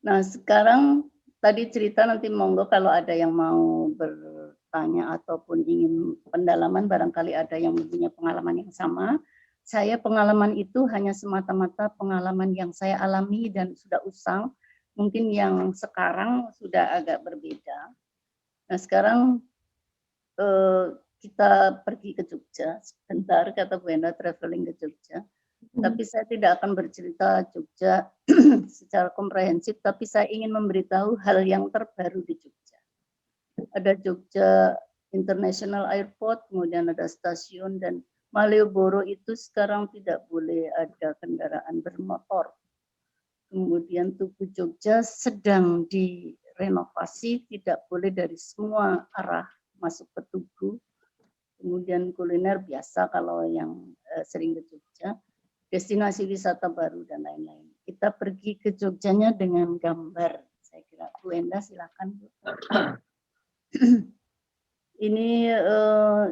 Nah sekarang tadi cerita, nanti monggo kalau ada yang mau bertanya ataupun ingin pendalaman, barangkali ada yang mempunyai pengalaman yang sama. Saya pengalaman itu hanya semata-mata pengalaman yang saya alami dan sudah usang. Mungkin yang sekarang sudah agak berbeda. Nah sekarang kita pergi ke Jogja sebentar, kata Bu Enda, traveling ke Jogja. Tapi saya tidak akan bercerita Jogja secara komprehensif, tapi saya ingin memberitahu hal yang terbaru di Jogja. Ada Jogja International Airport, kemudian ada stasiun, dan Malioboro itu sekarang tidak boleh ada kendaraan bermotor. Kemudian Tugu Jogja sedang direnovasi, tidak boleh dari semua arah masuk ke Tugu. Kemudian kuliner biasa kalau yang sering ke Jogja. Destinasi wisata baru dan lain-lain. Kita pergi ke Jogjanya dengan gambar. Saya kira Bu Enda silakan Bu. Ini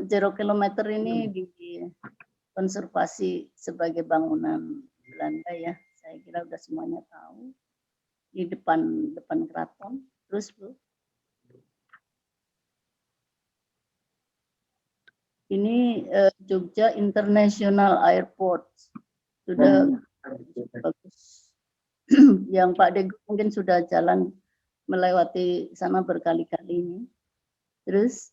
0 kilometer ini dikonservasi sebagai bangunan Belanda ya. Saya kira udah semuanya tahu. Di depan keraton. Terus Bu. Ini Jogja International Airport. Sudah bagus. Yang Pak Degu mungkin sudah jalan melewati sana berkali-kali ini. Terus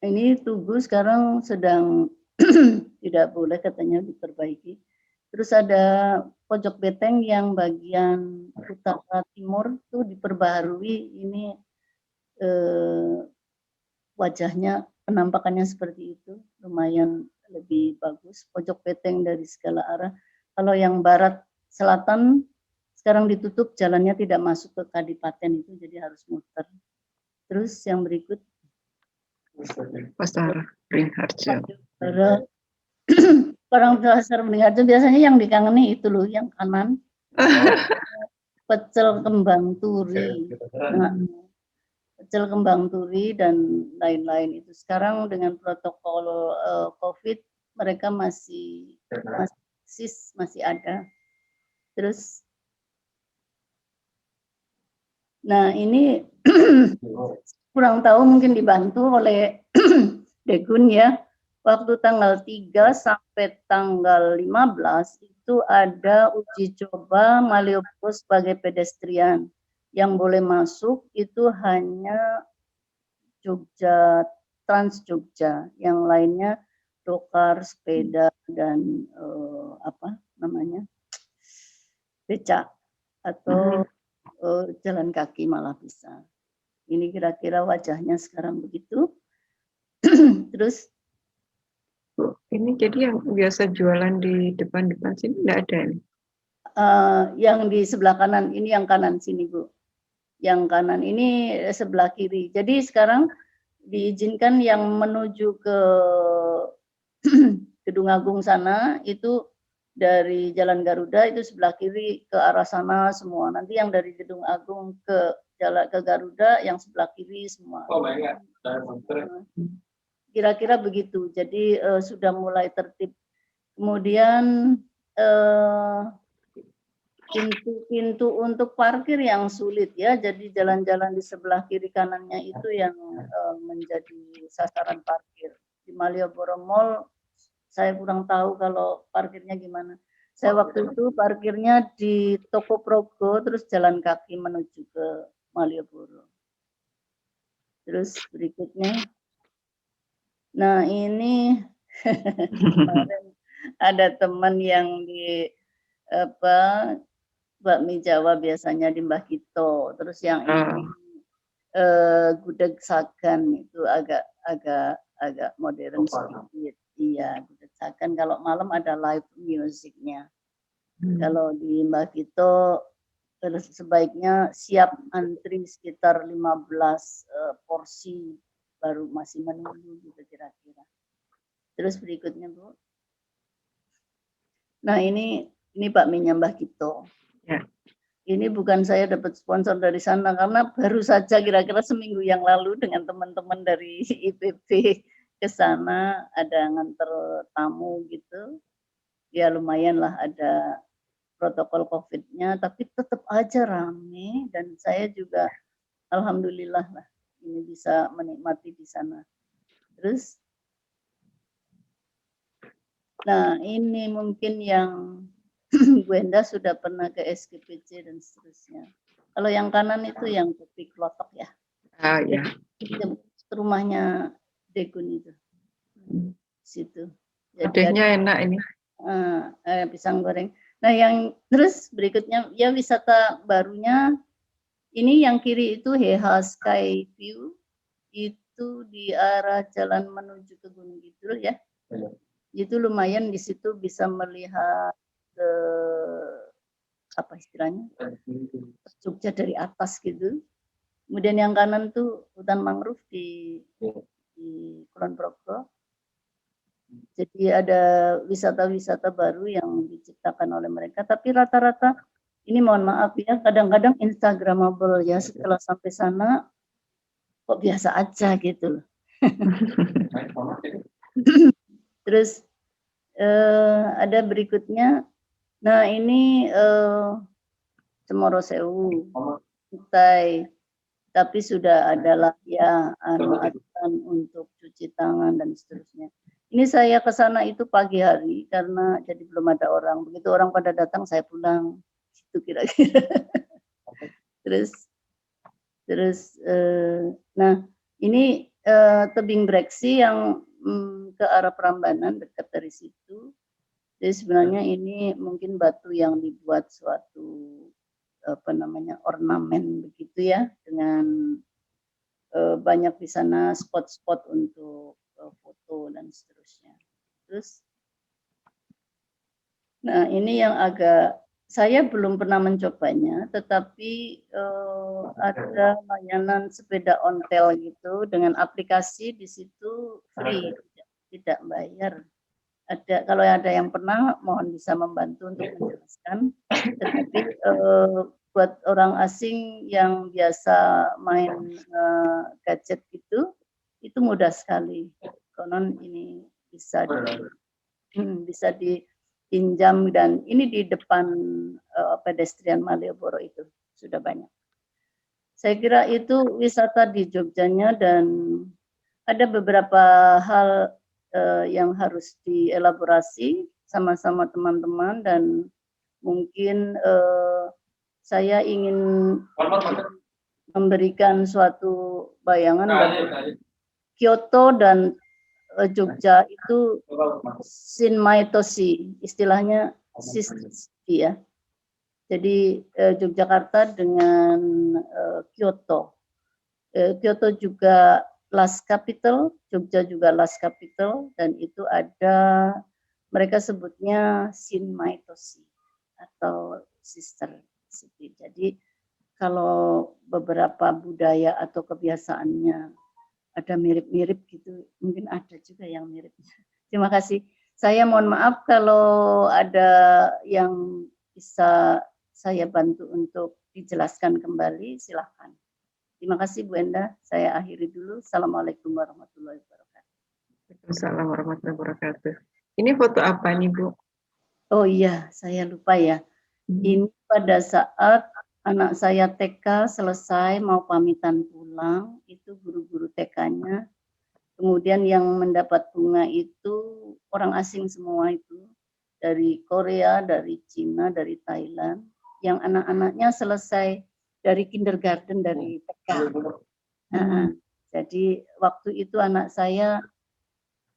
ini Tugu sekarang sedang tidak boleh katanya diperbaiki. Terus ada pojok beteng yang bagian utara timur itu diperbaharui. Ini wajahnya penampakannya seperti itu, lumayan lebih bagus. Pojok beteng dari segala arah. Kalau yang barat selatan sekarang ditutup, jalannya tidak masuk ke Kadipaten itu, jadi harus muter. Terus yang berikut. Pasar Beringharjo. Orang Pasar Beringharjo biasanya yang dikangeni itu loh, yang kanan. Pecel kembang turi. Nah, pecel kembang turi dan lain-lain itu. Sekarang dengan protokol COVID mereka masih ada. Terus, nah ini kurang tahu mungkin dibantu oleh Degun ya. Waktu tanggal 3 sampai tanggal 15 itu ada uji coba Malioboro sebagai pedestrian. Yang boleh masuk itu hanya Jogja, Trans Jogja, yang lainnya dokar, sepeda, dan becak atau jalan kaki malah bisa. Ini kira-kira wajahnya sekarang begitu. Terus ini jadi yang biasa jualan di depan-depan sini enggak ada nih? Yang di sebelah kanan, ini yang kanan sini Bu. Yang kanan ini sebelah kiri. Jadi sekarang diizinkan yang menuju ke Gedung Agung sana itu dari Jalan Garuda itu sebelah kiri ke arah sana semua. Nanti yang dari Gedung Agung ke Jalan ke Garuda yang sebelah kiri semua. Oh my God. Kira-kira begitu. Jadi sudah mulai tertib. Kemudian pintu-pintu untuk parkir yang sulit ya, jadi jalan-jalan di sebelah kiri kanannya itu yang menjadi sasaran parkir. Di Malioboro Mall saya kurang tahu kalau parkirnya gimana. Saya waktu itu parkirnya di Toko Progo terus jalan kaki menuju ke Malioboro. Terus berikutnya, nah ini kemarin ada teman yang di bakmi Jawa biasanya di Mbah Kito, terus yang ini gudeg Sagan itu agak modern sedikit. Iya, gudeg Sagan kalau malam ada live musiknya. Kalau di Mbah Kito sebaiknya siap antri sekitar 15 porsi baru masih menunggu gitu kira-kira. Terus berikutnya Bu. Nah ini bakminya Mbah Kito. Ya. Ini bukan saya dapat sponsor dari sana karena baru saja kira-kira seminggu yang lalu dengan teman-teman dari IPB ke sana ada nganter tamu gitu. Ya lumayan lah ada protokol COVID-nya, tapi tetap aja rame dan saya juga alhamdulillah lah ini bisa menikmati di sana. Terus, nah ini mungkin yang Bu Enda sudah pernah ke SKPC dan seterusnya. Kalau yang kanan itu yang kopi klotok ya. Ah ya. Rumahnya Degun itu. Situ. Pedasnya enak ini. Pisang goreng. Nah, yang terus berikutnya ya wisata barunya ini yang kiri itu Heha Sky View, itu di arah jalan menuju ke Gunung Kidul ya. Itu lumayan, di situ bisa melihat apa istilahnya, Jogja dari atas gitu. Kemudian yang kanan tuh hutan mangrove di Kulon Progo. Jadi ada wisata-wisata baru yang diciptakan oleh mereka, tapi rata-rata ini mohon maaf ya, kadang-kadang instagramable ya, setelah sampai sana kok biasa aja gitu. Terus ada berikutnya, nah ini Cemoro Sewu, Kutai, tapi sudah adalah ya aturan untuk cuci tangan dan seterusnya. Ini saya ke sana itu pagi hari karena jadi belum ada orang. Begitu orang pada datang saya pulang. Itu kira-kira. Terus nah ini tebing breksi yang ke arah Prambanan dekat dari situ. Jadi sebenarnya ini mungkin batu yang dibuat suatu apa namanya ornamen begitu ya, dengan banyak di sana spot-spot untuk foto dan seterusnya. Terus, nah ini yang agak saya belum pernah mencobanya, tetapi ada layanan sepeda ontel gitu dengan aplikasi di situ free, tidak bayar. Ada, kalau ada yang pernah, mohon bisa membantu untuk menjelaskan. Tetapi buat orang asing yang biasa main gadget itu mudah sekali. Konon ini bisa dipinjam, dan ini di depan pedestrian Malioboro itu sudah banyak. Saya kira itu wisata di Jogjanya, dan ada beberapa hal yang harus dielaborasi sama-sama teman-teman, dan mungkin saya ingin memberikan suatu bayangan bahwa Kyoto dan Jogja itu sinmaitosi, istilahnya sister ya. Jadi Yogyakarta dengan Kyoto. Kyoto juga last capital, Jogja juga last capital, dan itu ada, mereka sebutnya sinmaitosi atau sister city. Jadi kalau beberapa budaya atau kebiasaannya ada mirip-mirip gitu, mungkin ada juga yang mirip. Terima kasih. Saya mohon maaf kalau ada yang bisa saya bantu untuk dijelaskan kembali, silahkan. Terima kasih Bu Enda, saya akhiri dulu. Assalamualaikum warahmatullahi wabarakatuh. Waalaikumsalam warahmatullahi wabarakatuh. Ini foto apa nih Bu? Oh iya, saya lupa ya. Ini pada saat anak saya TK selesai mau pamitan pulang, itu guru-guru TK-nya. Kemudian yang mendapat bunga itu orang asing semua itu. Dari Korea, dari Cina, dari Thailand. Yang anak-anaknya selesai dari kindergarten, dari TK. Jadi waktu itu anak saya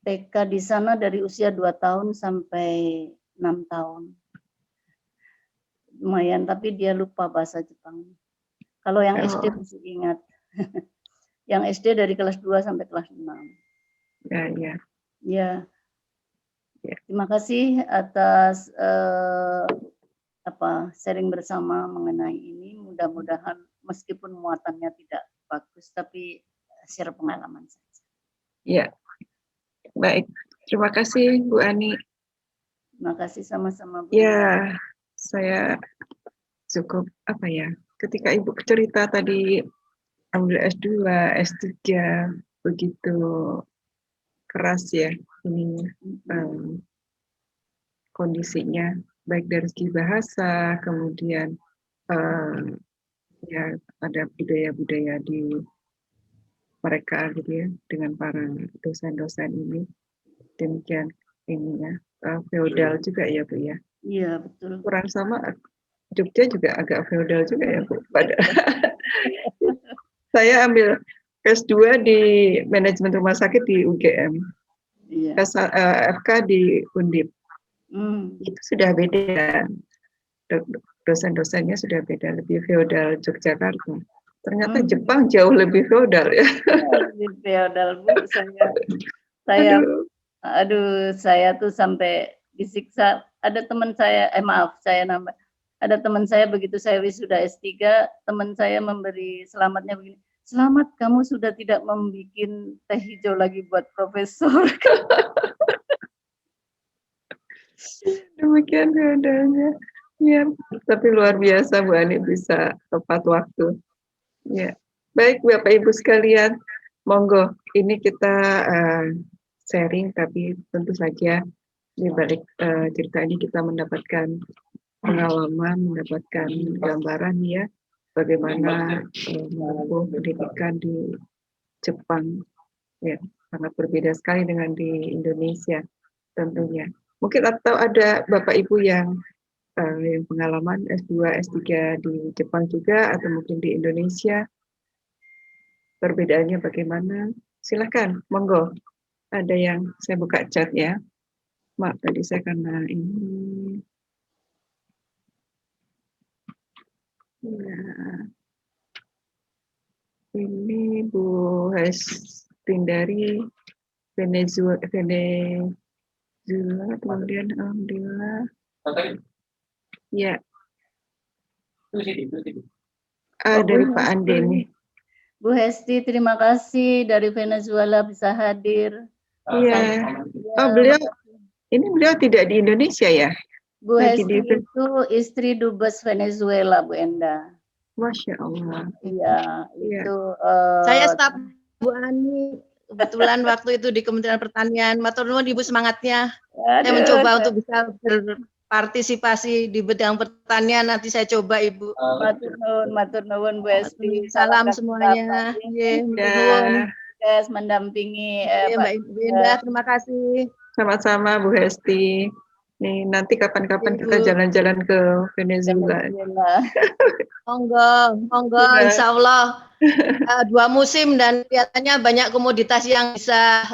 TK di sana dari usia 2 tahun sampai 6 tahun. Lumayan, tapi dia lupa bahasa Jepang. Kalau yang SD masih ingat. Yang SD dari kelas 2 sampai kelas 6. Ya. Terima kasih atas sharing bersama mengenai ini. Mudah-mudahan meskipun muatannya tidak bagus, tapi share pengalaman saja. Ya. Baik. Terima kasih Bu Ani. Terima kasih sama-sama Bu. Ya, saya cukup ketika Ibu cerita tadi ambil S2, S3 begitu keras ya ini kondisinya, baik dari segi bahasa, kemudian ya ada budaya-budaya di mereka gitu ya, dengan para dosen-dosen ini. Demikian ini ya, feodal juga ya Bu ya. Iya, betul. Kurang sama, Jogja juga agak feodal juga ya Bu. Saya ambil S2 di manajemen rumah sakit di UGM. Iya. FK di Undip. Itu sudah beda. Dosen-dosennya sudah beda, lebih feodal Yogyakarta. Ternyata Jepang jauh lebih feodal ya. Lebih feodal, Bu. Saya tuh sampai disiksa. Ada teman saya, ada teman saya begitu saya wisuda S3, teman saya memberi selamatnya begini. Selamat, kamu sudah tidak membuat teh hijau lagi buat profesor. Demikian feodalnya. Ya, tapi luar biasa Bu Ani bisa tepat waktu. Ya, baik Bapak Ibu sekalian, monggo ini kita sharing, tapi tentu saja di balik cerita ini kita mendapatkan pengalaman, mendapatkan gambaran ya bagaimana menempuh pendidikan di Jepang. Ya, sangat berbeda sekali dengan di Indonesia tentunya. Mungkin atau ada Bapak Ibu yang pengalaman S2, S3 di Jepang juga, atau mungkin di Indonesia, perbedaannya bagaimana? Silakan, monggo. Ada yang saya buka chat ya. Maaf tadi saya karena ini. Ya. Ini Bu Hestin dari Venezuela, kemudian alhamdulillah. Ya. Dari Pak Andeni. Bu Hesti, terima kasih dari Venezuela bisa hadir. Iya. Oh, beliau tidak di Indonesia ya? Bu Hesti itu istri dubes Venezuela, Bu Enda. Masya Allah. Iya, itu. Saya staf Bu Ani. Kebetulan waktu itu di Kementerian Pertanian. Matur nuwun Ibu semangatnya. Saya mencoba untuk bisa berpartisipasi di bidang pertanian. Nanti saya coba Ibu. Matur nuwun Bu Hesti. Salam semuanya. Nuwun. Mendampingi Mbak Ibu Indah, terima kasih. Sama-sama Bu Hesti. Nih nanti kapan-kapan kita jalan-jalan ke Venezuela. Monggo, insya Allah 2 musim dan kelihatannya banyak komoditas yang bisa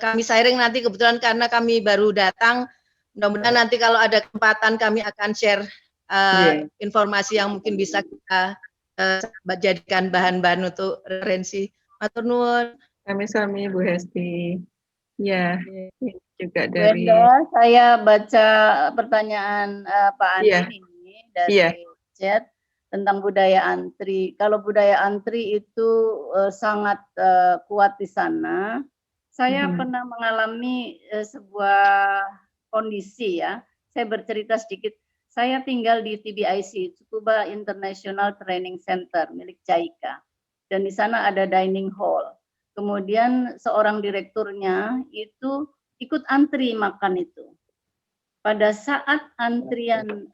kami sharing nanti kebetulan karena kami baru datang. Mudah-mudahan nanti kalau ada kesempatan kami akan share informasi yang mungkin bisa kita jadikan bahan-bahan untuk referensi. Matur nuwun. Sami-sami Bu Hesti. Ya, juga dari saya baca pertanyaan Pak Andi ini dari chat tentang budaya antri. Kalau budaya antri itu sangat kuat di sana. Saya pernah mengalami sebuah kondisi ya. Saya bercerita sedikit. Saya tinggal di TBIC, Tsukuba International Training Center milik JICA. Dan di sana ada dining hall. Kemudian seorang direkturnya itu ikut antri makan itu. Pada saat antrian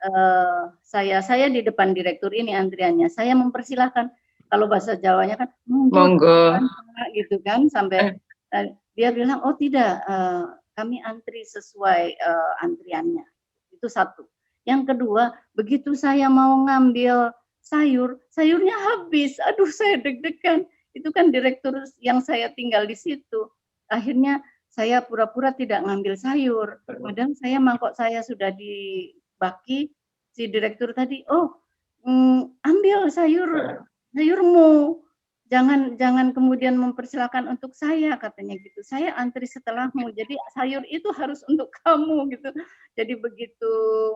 saya di depan direktur ini antriannya, saya mempersilahkan, kalau bahasa Jawanya kan, monggo, gitu kan, sampai dia bilang, oh tidak, kami antri sesuai antriannya. Itu satu. Yang kedua, begitu saya mau ngambil sayur, sayurnya habis. Aduh, saya deg-degan. Itu kan direktur yang saya tinggal di situ. Akhirnya saya pura-pura tidak ngambil sayur. Padahal mangkok saya sudah dibagi. Si direktur tadi, ambil sayurmu. Jangan kemudian mempersilahkan untuk saya, katanya gitu. Saya antri setelahmu. Jadi sayur itu harus untuk kamu gitu. Jadi begitu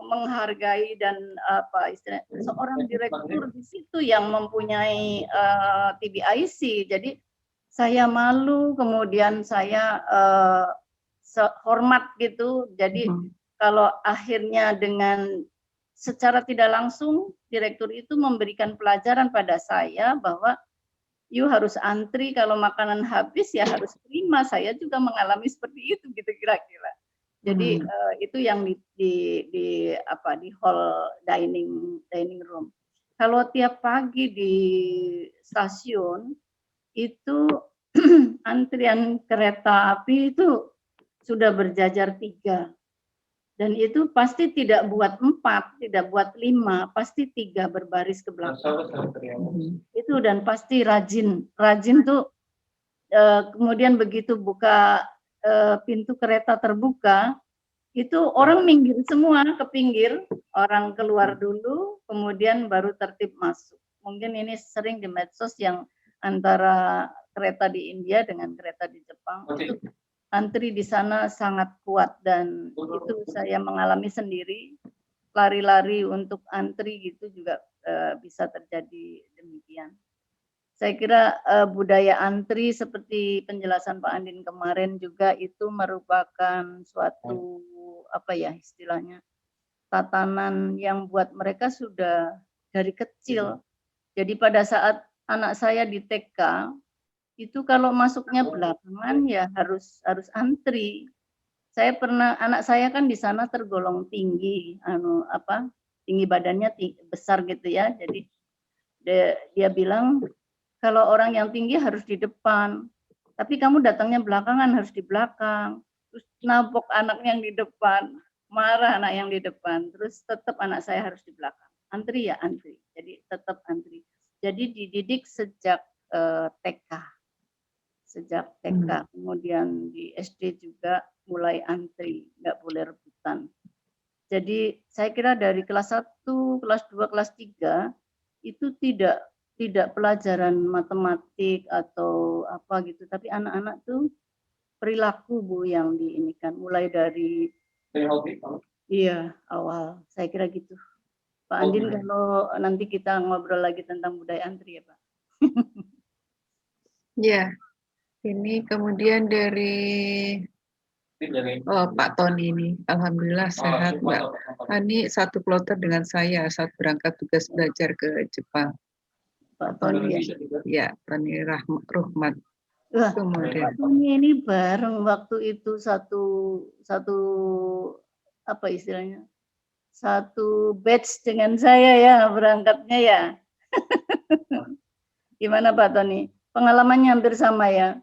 menghargai dan apa istilahnya seorang direktur di situ yang mempunyai TBIC. Jadi saya malu, kemudian saya hormat gitu. Jadi kalau akhirnya dengan secara tidak langsung direktur itu memberikan pelajaran pada saya bahwa you harus antri, kalau makanan habis ya harus terima. Saya juga mengalami seperti itu gitu kira-kira. Jadi itu yang di hall dining room. Kalau tiap pagi di stasiun itu antrian kereta api itu sudah berjajar 3. Dan itu pasti tidak buat 4, tidak buat 5, pasti 3 berbaris ke belakang. Itu dan pasti rajin tuh kemudian begitu buka pintu kereta terbuka, itu orang minggir semua ke pinggir, orang keluar dulu, kemudian baru tertib masuk. Mungkin ini sering di medsos yang antara kereta di India dengan kereta di Jepang, itu antri di sana sangat kuat, dan itu saya mengalami sendiri, lari-lari untuk antri gitu juga bisa terjadi demikian. Saya kira budaya antri seperti penjelasan Pak Andin kemarin juga itu merupakan suatu apa ya istilahnya tatanan yang buat mereka sudah dari kecil. Jadi pada saat anak saya di TK itu kalau masuknya belakangan ya harus antri. Saya pernah, anak saya kan di sana tergolong tinggi, tinggi badannya besar gitu ya. Jadi dia bilang, kalau orang yang tinggi harus di depan, tapi kamu datangnya belakangan, harus di belakang. Terus nabok anak yang di depan, marah anak yang di depan, terus tetap anak saya harus di belakang. Antri ya antri, jadi tetap antri. Jadi dididik sejak TK. Sejak TK, kemudian di SD juga mulai antri, nggak boleh rebutan. Jadi saya kira dari kelas 1, kelas 2, kelas 3, itu tidak pelajaran matematik atau apa gitu, tapi anak-anak tuh perilaku Bu yang diinikan mulai dari iya awal, saya kira gitu. Pak Andin kalau nanti kita ngobrol lagi tentang budaya antri ya Pak. Ya, ini kemudian dari Pak Tony ini, alhamdulillah sehat Mbak. Ini satu kloter dengan saya saat berangkat tugas belajar ke Jepang. Pak Tony ya, Tony Ruhmat. Wah, Pak Tony ini bareng waktu itu satu apa istilahnya, satu batch dengan saya ya berangkatnya ya. Gimana Pak Tony? Pengalamannya hampir sama ya.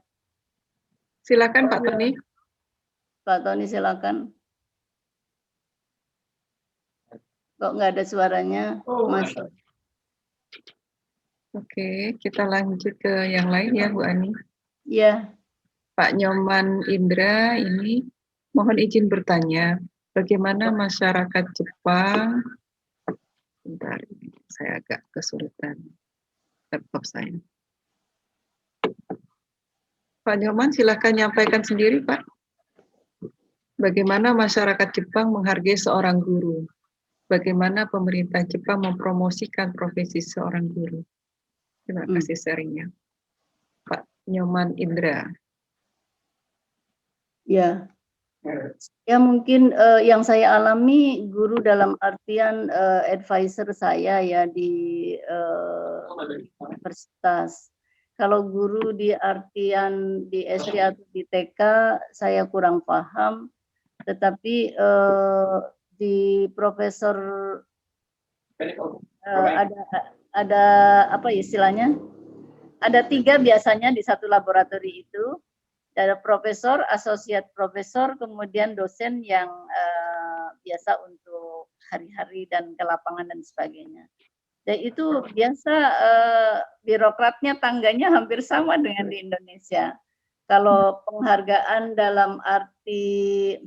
Silakan Pak Tony. Pak Tony silakan. Kok nggak ada suaranya? Masuk. Oke, kita lanjut ke yang lain ya Bu Ani. Iya. Pak Nyoman Indra ini mohon izin bertanya, bagaimana masyarakat Jepang, bentar, saya agak kesulitan laptop saya. Pak Nyoman silakan nyampaikan sendiri Pak. Bagaimana masyarakat Jepang menghargai seorang guru? Bagaimana pemerintah Jepang mempromosikan profesi seorang guru? Terima kasih sharingnya. Pak Nyoman Indra. Ya, ya mungkin yang saya alami guru dalam artian advisor saya ya di universitas. Kalau guru di artian di SD atau di TK saya kurang paham, tetapi di profesor ada apa istilahnya? Ada 3 biasanya di satu laboratori itu. Ada profesor, associate profesor, kemudian dosen yang biasa untuk hari-hari dan ke lapangan dan sebagainya. Dan itu biasa birokratnya tangganya hampir sama dengan di Indonesia. Kalau penghargaan dalam arti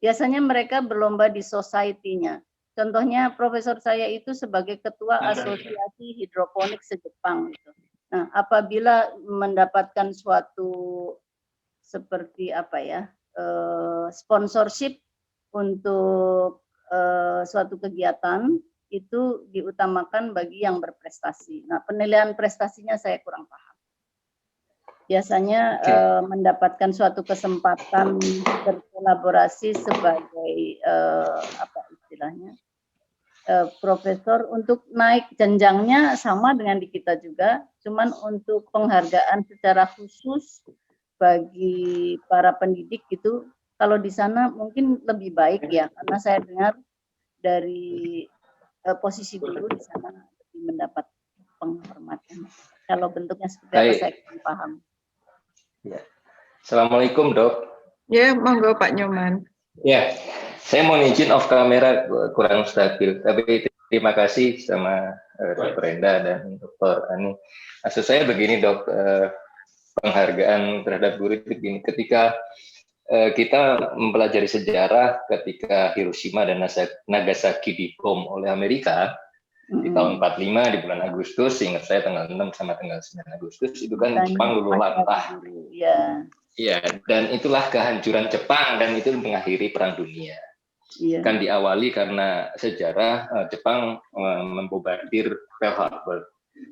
biasanya mereka berlomba di society-nya. Contohnya profesor saya itu sebagai ketua asosiasi hidroponik se-Jepang gitu. Nah, apabila mendapatkan suatu seperti apa ya, sponsorship untuk suatu kegiatan itu diutamakan bagi yang berprestasi. Nah, penilaian prestasinya saya kurang paham. Biasanya mendapatkan suatu kesempatan berkolaborasi sebagai apa istilahnya, profesor untuk naik jenjangnya sama dengan di kita juga, cuman untuk penghargaan secara khusus bagi para pendidik gitu, kalau di sana mungkin lebih baik ya, karena saya dengar dari posisi guru di sana lebih mendapat penghormatan. Kalau bentuknya seperti apa saya kurang paham. Ya. Assalamualaikum Dok. Ya, monggo Pak Nyoman. Ya, saya mau izin off kamera kurang stabil, tapi terima kasih sama Dr. Enda dan Dr. Ani. Maksud saya begini Dok, penghargaan terhadap guru itu begini, ketika kita mempelajari sejarah ketika Hiroshima dan Nagasaki dibom oleh Amerika di tahun 45 di bulan Agustus, ingat saya tanggal 6 sama tanggal 9 Agustus, itu kan Jepang luluh lantah. Ya, dan itulah kehancuran Jepang dan itu mengakhiri Perang Dunia. Kan diawali karena sejarah Jepang membombardir Pearl Harbor.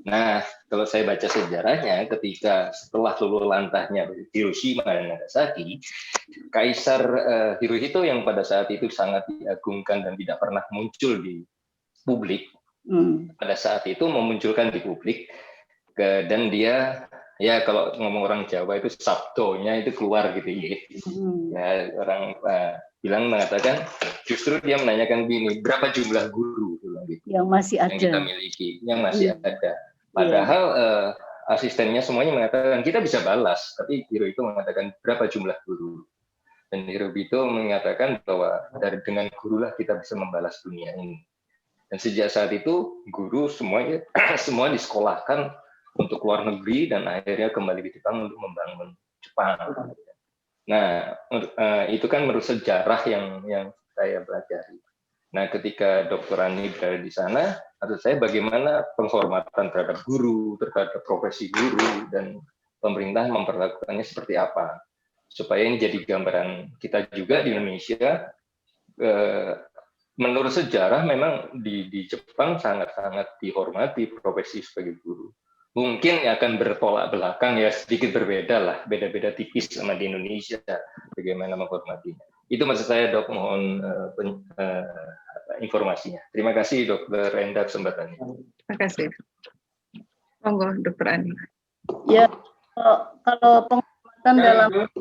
Nah, kalau saya baca sejarahnya, ketika setelah luluh lantahnya Hiroshima dan Nagasaki, Kaisar Hirohito yang pada saat itu sangat diagungkan dan tidak pernah muncul di publik, pada saat itu memunculkan di publik, dan dia, ya kalau ngomong orang Jawa itu sabdonya itu keluar gitu ya. Ya orang bilang mengatakan justru dia menanyakan gini, berapa jumlah guru gitu, yang masih ada, yang kita miliki, yang masih ada. Padahal asistennya semuanya mengatakan kita bisa balas, tapi Hirohito mengatakan berapa jumlah guru. Dan Hirohito mengatakan bahwa dengan gurulah kita bisa membalas dunia ini. Dan sejak saat itu guru semuanya semua disekolahkan untuk luar negeri dan akhirnya kembali di Jepang untuk membangun Jepang. Nah, itu kan menurut sejarah yang saya pelajari. Nah, ketika Dr. Ani berada di sana, menurut saya bagaimana penghormatan terhadap guru, terhadap profesi guru, dan pemerintah memperlakukannya seperti apa. Supaya ini jadi gambaran kita juga di Indonesia. Menurut sejarah memang di Jepang sangat-sangat dihormati profesi sebagai guru. Mungkin akan bertolak belakang ya, sedikit berbeda lah, beda-beda tipis sama di Indonesia bagaimana menghormatinya. Itu maksud saya, Dok, mohon informasinya. Terima kasih Dr. Enda kesempatannya. Terima kasih. Monggo Dr. Ani. Ya, kalau penghormatan dalam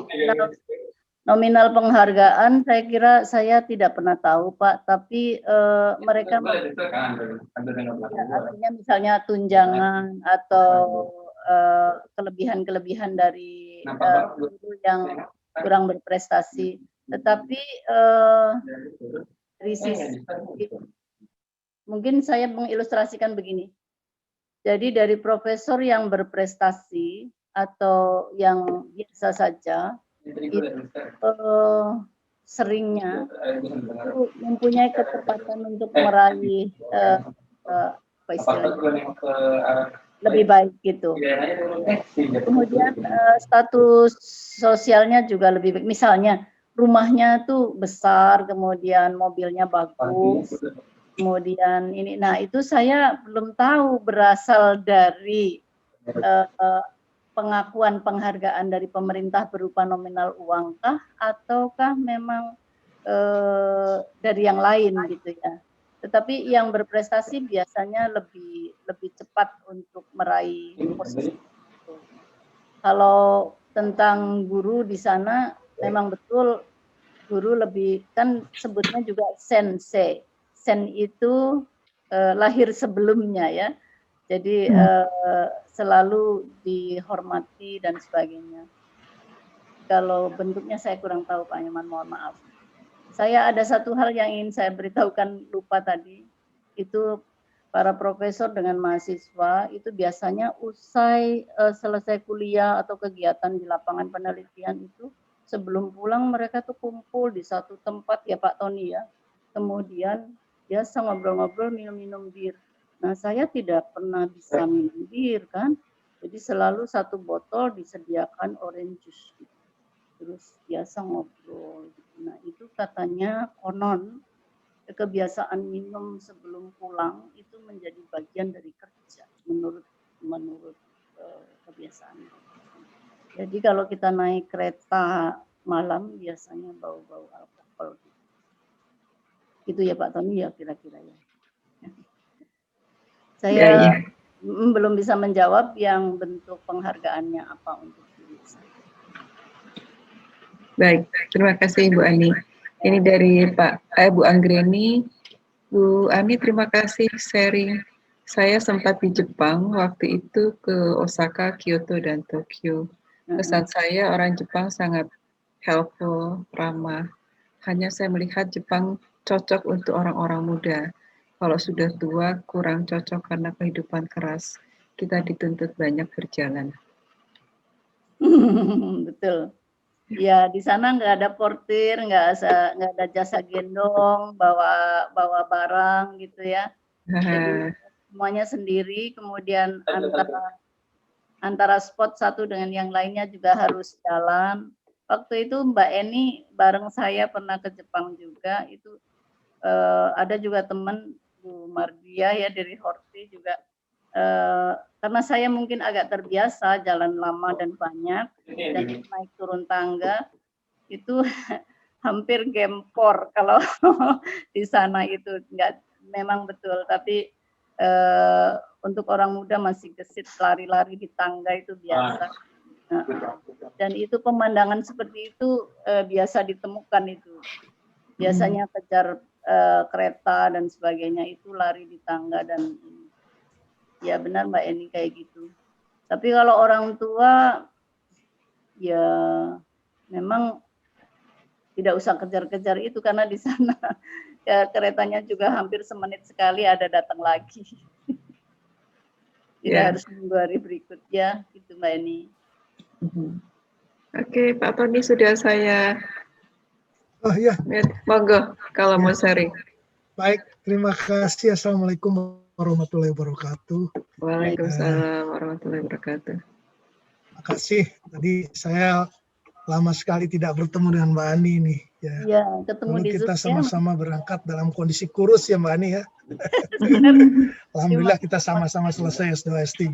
nominal penghargaan, saya kira saya tidak pernah tahu, Pak. Tapi mereka artinya misalnya tunjangan atau kelebihan-kelebihan dari guru yang kurang berprestasi. Tetapi dari sisi mungkin saya mengilustrasikan begini. Jadi dari profesor yang berprestasi atau yang biasa saja, itu seringnya itu mempunyai ketepatan untuk meraih apa istilahnya lebih baik gitu. Kemudian status sosialnya juga lebih baik. Misalnya rumahnya tuh besar, kemudian mobilnya bagus, kemudian ini. Nah itu saya belum tahu berasal dari pengakuan penghargaan dari pemerintah berupa nominal uangkah ataukah memang dari yang lain gitu ya. Tetapi yang berprestasi biasanya lebih cepat untuk meraih posisi itu. Kalau tentang guru di sana memang betul guru lebih, kan sebutnya juga sensei. Sen itu lahir sebelumnya ya. Jadi selalu dihormati dan sebagainya. Kalau bentuknya saya kurang tahu Pak Nyoman, mohon maaf. Saya ada satu hal yang ingin saya beritahukan, lupa tadi. Itu para profesor dengan mahasiswa itu biasanya usai selesai kuliah atau kegiatan di lapangan penelitian itu, sebelum pulang mereka tuh kumpul di satu tempat ya Pak Tony ya. Kemudian biasa ngobrol-ngobrol, minum-minum bir. Nah, saya tidak pernah bisa minum bir kan, jadi selalu satu botol disediakan orange juice, gitu. Terus biasa ngobrol. Gitu. Nah, itu katanya konon kebiasaan minum sebelum pulang itu menjadi bagian dari kerja menurut kebiasaan. Jadi kalau kita naik kereta malam biasanya bau-bau alkohol. Gitu ya Pak Tony ya kira-kira ya. Saya belum bisa menjawab yang bentuk penghargaannya apa untuk diri saya. Baik, terima kasih Bu Ani. Ini dari Bu Anggreni. Bu Ani, terima kasih sharing. Saya sempat di Jepang waktu itu ke Osaka, Kyoto, dan Tokyo. Kesan saya orang Jepang sangat helpful, ramah. Hanya saya melihat Jepang cocok untuk orang-orang muda. Kalau sudah tua, kurang cocok karena kehidupan keras. Kita dituntut banyak berjalan. Betul. Ya, di sana nggak ada portir, nggak ada jasa gendong, bawa barang gitu ya. Jadi semuanya sendiri, kemudian antara spot satu dengan yang lainnya juga harus jalan. Waktu itu Mbak Eni bareng saya pernah ke Jepang juga, itu ada juga teman Bu Mardia ya dari Horti juga. Karena saya mungkin agak terbiasa jalan lama dan banyak dan naik turun tangga itu hampir gempor kalau di sana itu memang betul, tapi untuk orang muda masih gesit lari-lari di tangga itu biasa. Dan itu pemandangan seperti itu biasa ditemukan itu. Biasanya kejar kereta dan sebagainya itu lari di tangga dan ya benar Mbak Eni kayak gitu. Tapi kalau orang tua ya memang tidak usah kejar-kejar itu karena di sana ya, keretanya juga hampir semenit sekali ada datang lagi. Tidak harus menunggu hari berikutnya, gitu Mbak Eni. Oke, Pak Tony sudah saya. Oh iya. Monggo kalau mau sharing. Baik, terima kasih. Assalamualaikum warahmatullahi wabarakatuh. Waalaikumsalam warahmatullahi wabarakatuh. Terima kasih. Tadi saya lama sekali tidak bertemu dengan Mbak Ani nih. Ya, ketemu dulu di kita Zoom, sama-sama berangkat dalam kondisi kurus ya Mbak Ani ya. Alhamdulillah kita sama-sama selesai S2 S3.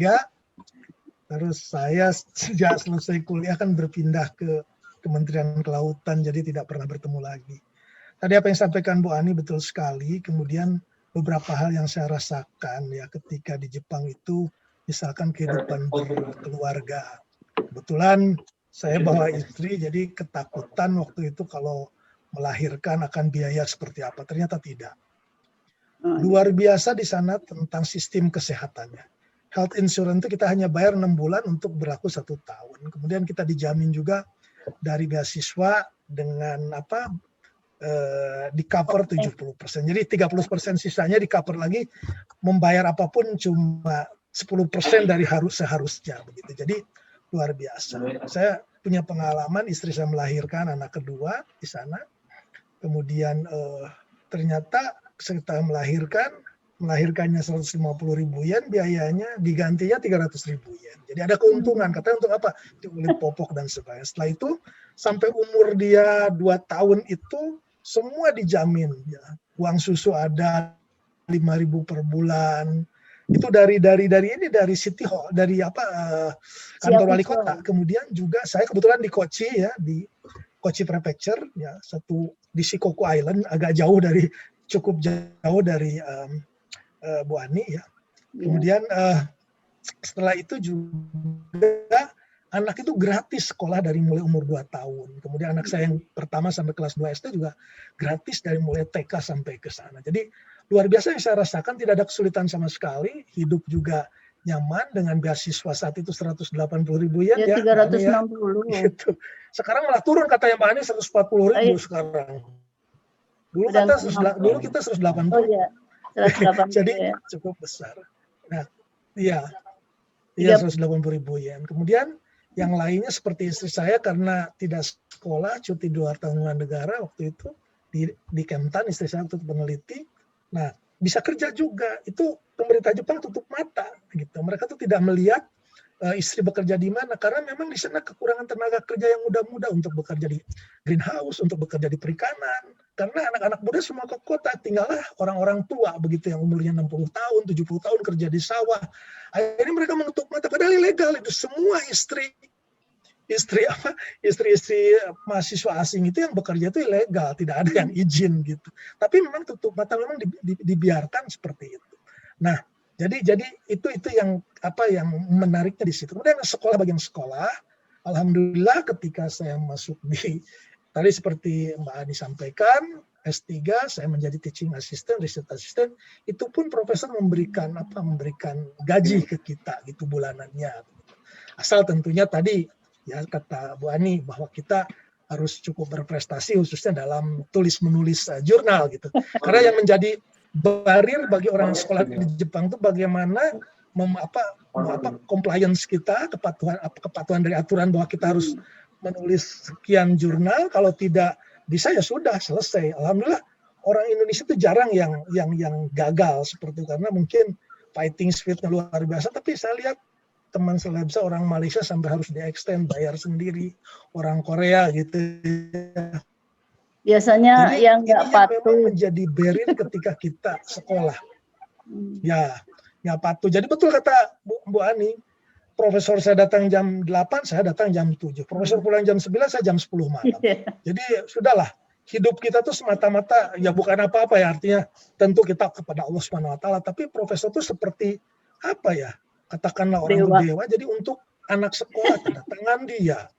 Terus saya sejak selesai kuliah kan berpindah ke Kementerian Kelautan, jadi tidak pernah bertemu lagi. Tadi apa yang sampaikan Bu Ani betul sekali. Kemudian beberapa hal yang saya rasakan ya ketika di Jepang itu, misalkan kehidupan berkeluarga. Kebetulan saya bawa istri, jadi ketakutan waktu itu kalau melahirkan akan biaya seperti apa. Ternyata tidak. Luar biasa di sana tentang sistem kesehatannya. Health insurance itu kita hanya bayar 6 bulan untuk berlaku 1 tahun. Kemudian kita dijamin juga dari beasiswa dengan di cover 70%. Jadi 30% sisanya di cover lagi, membayar apapun cuma 10% dari seharusnya begitu. Jadi luar biasa. Saya punya pengalaman, istri saya melahirkan anak kedua di sana. Kemudian ternyata setelah melahirkannya 150.000 yen, biayanya digantinya 300.000 yen. Jadi ada keuntungan. Katanya untuk apa? Kulit popok dan sebagainya. Setelah itu sampai umur dia 2 tahun itu semua dijamin. Ya. Uang susu ada 5.000 per bulan. Itu dari City Hall, dari kantor wali kota. Kemudian juga saya kebetulan di Kochi ya, di Kochi Prefecture ya, di Shikoku Island, agak jauh cukup jauh dari Bu Ani ya. Kemudian setelah itu juga anak itu gratis sekolah dari mulai umur 2 tahun. Kemudian anak saya yang pertama sampai kelas 2 SD juga gratis dari mulai TK sampai ke sana. Jadi luar biasa yang saya rasakan, tidak ada kesulitan sama sekali, hidup juga nyaman dengan beasiswa saat itu 180.000 yen ya. 360. Ya, gitu. Sekarang malah turun katanya Mbak Ani 140.000 sekarang. Dulu kita 180. Oh iya. 180. Jadi cukup besar. Nah, iya 180.000 yen. Kemudian yang lainnya seperti istri saya karena tidak sekolah, cuti di luar tanggungan negara waktu itu di Kemtan, istri saya untuk peneliti. Nah, bisa kerja juga. Itu pemerintah Jepang tutup mata gitu. Mereka tuh tidak melihat istri bekerja di mana, karena memang di sana kekurangan tenaga kerja yang muda-muda untuk bekerja di greenhouse, untuk bekerja di perikanan. Karena anak-anak muda semua ke kota, tinggallah orang-orang tua begitu yang umurnya 60 tahun, 70 tahun kerja di sawah. Akhirnya mereka menutup mata, padahal ilegal itu semua istri mahasiswa asing itu yang bekerja itu ilegal, tidak ada yang izin gitu. Tapi memang tutup mata, memang dibiarkan seperti itu. Nah, jadi itu yang menariknya di situ. Kemudian bagian sekolah, alhamdulillah ketika saya masuk tadi seperti Mbak Ani sampaikan, S3 saya menjadi teaching assistant, research assistant, itu pun profesor memberikan gaji ke kita gitu bulanannya. Asal tentunya tadi ya kata Bu Ani bahwa kita harus cukup berprestasi khususnya dalam tulis menulis jurnal gitu. Karena yang menjadi barrier bagi orang sekolah di Jepang itu bagaimana compliance kita, kepatuhan dari aturan bahwa kita harus menulis sekian jurnal. Kalau tidak bisa ya sudah selesai. Alhamdulillah orang Indonesia itu jarang yang gagal seperti itu, karena mungkin fighting spirit-nya luar biasa. Tapi saya lihat teman selebsa orang Malaysia sampai harus di-extend, bayar sendiri, orang Korea gitu. Biasanya Jadi yang ini nggak yang patuh. memang menjadi barrier ketika kita sekolah. Ya, nggak patuh. Jadi betul kata Bu Ani, profesor saya datang jam 8, saya datang jam 7. Profesor pulang jam 9, saya jam 10 malam. Jadi sudahlah, hidup kita tuh semata-mata ya bukan apa-apa ya, artinya tentu kita kepada Allah Subhanahu wa taala, tapi profesor tuh seperti apa ya? Katakanlah orang dewa. Jadi untuk anak sekolah tanda tangan dia.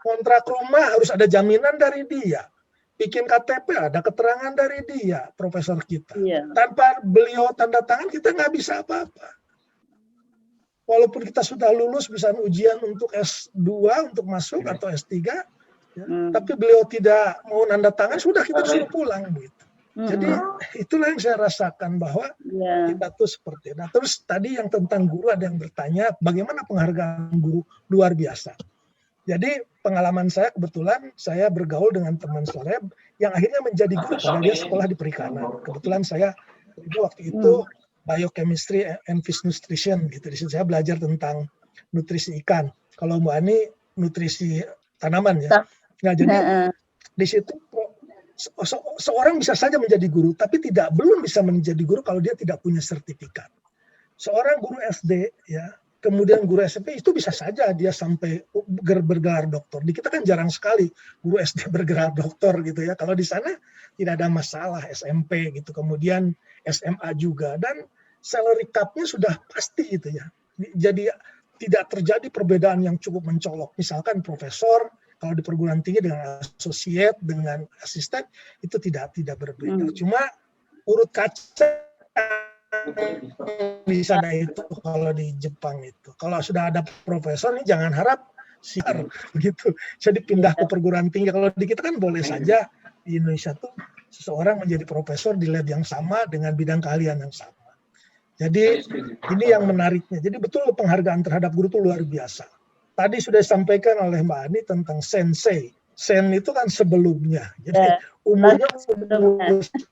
Kontrak rumah harus ada jaminan dari dia. Bikin KTP ada keterangan dari dia, profesor kita. Tanpa beliau tanda tangan kita nggak bisa apa-apa. Walaupun kita sudah lulus bisa ujian untuk S2 untuk masuk atau S3, ya, tapi beliau tidak mau tanda tangan, sudah kita disuruh pulang gitu. Jadi itulah yang saya rasakan bahwa kita tuh seperti. Nah terus tadi yang tentang guru ada yang bertanya bagaimana penghargaan guru, luar biasa. Jadi pengalaman saya kebetulan saya bergaul dengan teman seleb yang akhirnya menjadi guru padahal dia sekolah di perikanan. Kebetulan saya waktu itu biochemistry and fish nutrition gitu. Di situ saya belajar tentang nutrisi ikan. Kalau Mbak Ani nutrisi tanaman ya. Nah jadi di situ seorang bisa saja menjadi guru, tapi belum bisa menjadi guru kalau dia tidak punya sertifikat. Seorang guru SD ya, kemudian guru SMP itu bisa saja dia sampai bergelar doktor. Di kita kan jarang sekali guru SD bergelar doktor gitu ya. Kalau di sana tidak ada masalah, SMP gitu, kemudian SMA juga, dan salary cap-nya sudah pasti gitu ya. Jadi tidak terjadi perbedaan yang cukup mencolok. Misalkan profesor kalau di perguruan tinggi dengan associate dengan asisten itu tidak berbeda. Cuma urut kaca di sana itu kalau di Jepang itu. Kalau sudah ada profesor ini jangan harap siar begitu. Jadi pindah ke perguruan tinggi. Kalau di kita kan boleh saja di Indonesia tuh seseorang menjadi profesor di lab yang sama dengan bidang keahlian yang sama. Jadi ini yang menariknya. Jadi betul penghargaan terhadap guru itu luar biasa. Tadi sudah disampaikan oleh Mbak Ani tentang sensei. Sen itu kan sebelumnya. Jadi umurnya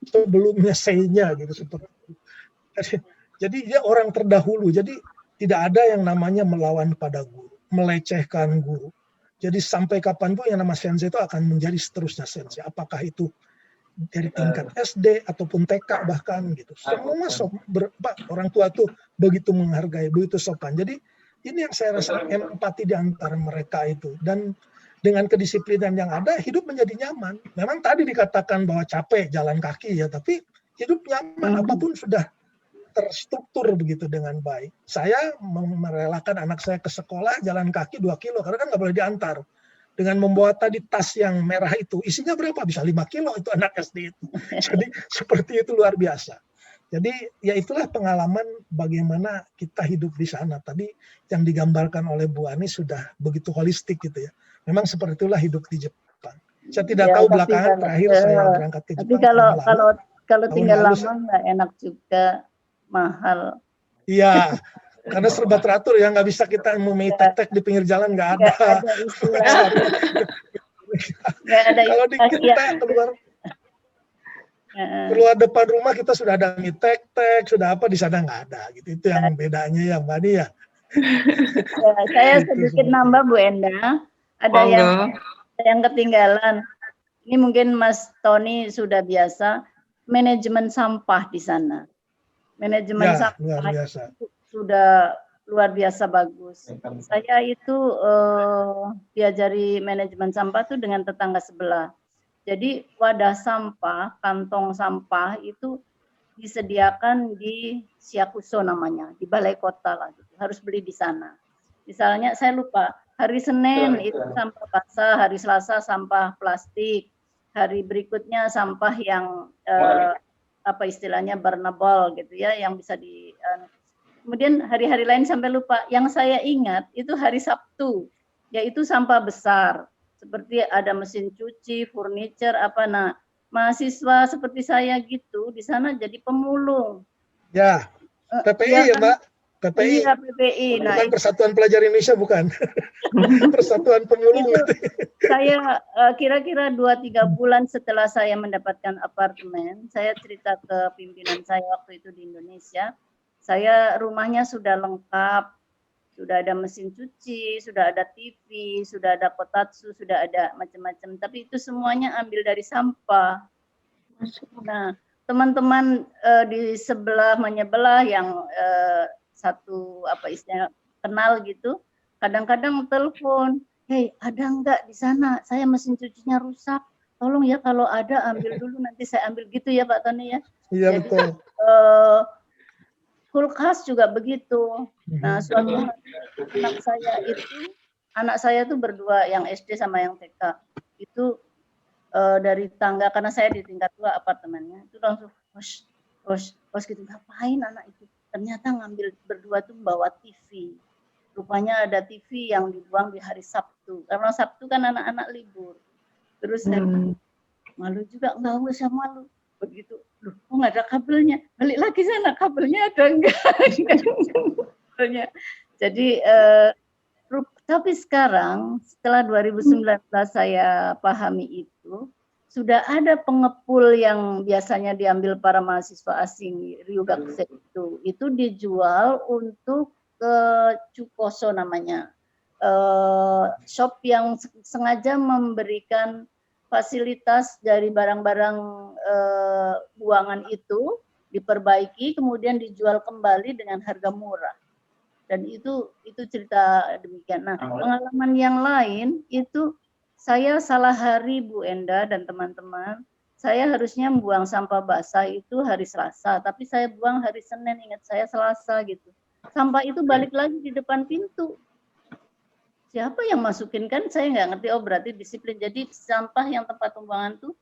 sebelumnya sei-nya gitu seperti itu. Jadi dia orang terdahulu. Jadi tidak ada yang namanya melawan pada guru, melecehkan guru. Jadi sampai kapanpun yang nama sensei itu akan menjadi seterusnya sensei. Apakah itu dari tingkat SD ataupun TK bahkan gitu. Semua orang tua tuh begitu menghargai, begitu sopan. Jadi ini yang saya rasa empati di antara mereka itu. Dan dengan kedisiplinan yang ada, hidup menjadi nyaman. Memang tadi dikatakan bahwa capek jalan kaki ya, tapi hidup nyaman. Apapun sudah terstruktur begitu dengan baik. Saya merelakan anak saya ke sekolah jalan kaki 2 kilo, karena kan nggak boleh diantar. Dengan membawa tadi tas yang merah itu, isinya berapa? Bisa 5 kilo itu anak SD itu. Jadi seperti itu luar biasa. Jadi ya itulah pengalaman bagaimana kita hidup di sana. Tadi yang digambarkan oleh Bu Ani sudah begitu holistik gitu ya. Memang seperti itulah hidup di Jepang. Saya tidak tahu belakangan terakhir saya berangkat ke Jepang. Tapi kalau tinggal lama nggak enak juga, mahal. Iya, karena serba teratur ya, nggak bisa kita mau tek-tek di pinggir jalan, nggak ada. Kalau di kita keluar depan rumah kita sudah ada tek-tek, sudah apa, di sana nggak ada gitu. Itu yang bedanya ya Mbak Ani ya. Saya sedikit nambah Bu Enda, ada yang ketinggalan. Ini mungkin Mas Tony sudah biasa manajemen sampah di sana. Manajemen sampah sudah luar biasa bagus. Saya itu diajari manajemen sampah tuh dengan tetangga sebelah. Jadi wadah sampah, kantong sampah itu disediakan di Siakuso namanya, di balai kota lah. Gitu. Harus beli di sana. Misalnya saya lupa, hari Senin itu sampah basah, hari Selasa sampah plastik, hari berikutnya sampah yang apa istilahnya burnable gitu ya, yang bisa di kemudian hari-hari lain sampai lupa. Yang saya ingat itu hari Sabtu, yaitu sampah besar. Seperti ada mesin cuci, furniture, apa. Nah, mahasiswa seperti saya gitu, di sana jadi pemulung. Ya, PPI ya Mbak? PPI. Iya, PPI. Nah, Bukan Persatuan Pelajar Indonesia, bukan. Persatuan Pemulung. saya kira-kira 2-3 bulan setelah saya mendapatkan apartemen, saya cerita ke pimpinan saya waktu itu di Indonesia, saya rumahnya sudah lengkap, sudah ada mesin cuci, sudah ada TV, sudah ada kotatsu, sudah ada macam-macam, tapi itu semuanya ambil dari sampah. Nah, teman-teman di sebelah menyebelah yang satu apa istilahnya kenal gitu, kadang-kadang telepon, "Hei, ada enggak di sana? Saya mesin cucinya rusak. Tolong ya kalau ada ambil dulu, nanti saya ambil," gitu ya Pak Tony ya. Iya, Jadi, betul. kulkas juga begitu. Nah, suatu hari anak saya tuh berdua, yang SD sama yang TK. Itu dari tangga, karena saya di tingkat 2 apartemennya, itu langsung was gitu, ngapain anak itu? Ternyata ngambil berdua tuh bawa TV. Rupanya ada TV yang dibuang di hari Sabtu, karena Sabtu kan anak-anak libur. Terus malu juga, nggak usah malu. Begitu, loh kok nggak ada kabelnya? Balik lagi sana, kabelnya ada enggak? Jadi tapi sekarang setelah 2019 saya pahami itu, sudah ada pengepul yang biasanya diambil para mahasiswa asing Ryugakuse itu dijual untuk Cukoso namanya, shop yang sengaja memberikan fasilitas dari barang-barang buangan itu diperbaiki kemudian dijual kembali dengan harga murah. Dan itu cerita demikian. Nah, pengalaman yang lain itu saya salah hari Bu Enda dan teman-teman. Saya harusnya membuang sampah basah itu hari Selasa, tapi saya buang hari Senin, ingat saya Selasa gitu. Sampah itu balik lagi di depan pintu. Siapa yang masukin kan saya nggak ngerti, oh berarti disiplin. Jadi sampah yang tempat pembuangan tuh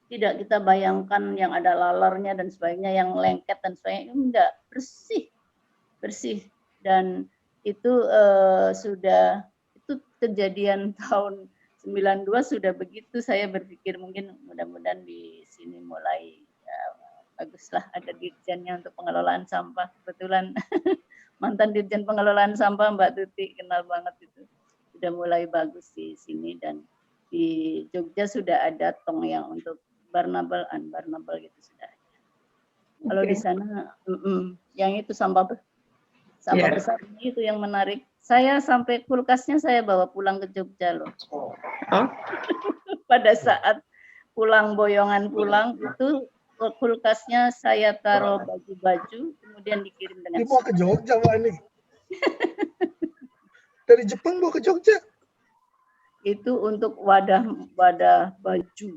tidak kita bayangkan yang ada lalernya dan sebagainya, yang lengket dan sebagainya, enggak, bersih. Dan itu sudah, itu kejadian tahun 92 sudah begitu. Saya berpikir mungkin mudah-mudahan di sini mulai ya, baguslah ada dirjennya untuk pengelolaan sampah. Kebetulan mantan dirjen pengelolaan sampah Mbak Tuti, kenal banget itu. Sudah mulai bagus di sini, dan di Jogja sudah ada tong yang untuk barnable, unbarnable gitu sudah ada. Kalau di sana yang itu sampah besar itu yang menarik. Saya sampai kulkasnya saya bawa pulang ke Jogja loh. Pada saat pulang boyongan pulang itu kulkasnya saya taruh baju-baju, kemudian dikirim dengan. Bawa ke Jogja Mbak ini. Dari Jepang bawa ke Jogja. Itu untuk wadah baju,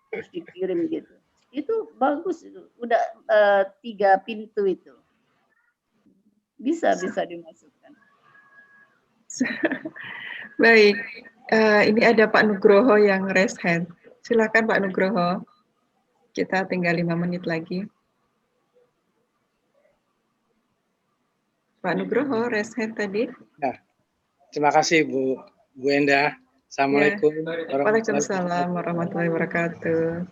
terus dikirim gitu. Itu bagus itu. Udah 3 pintu itu. Bisa dimasukkan. Baik, ini ada Pak Nugroho yang raise hand. Silakan Pak Nugroho. Kita tinggal 5 menit lagi. Pak Nugroho raise hand tadi. Nah, terima kasih Bu Enda. Assalamualaikum. Waalaikumsalam warahmatullahi wabarakatuh.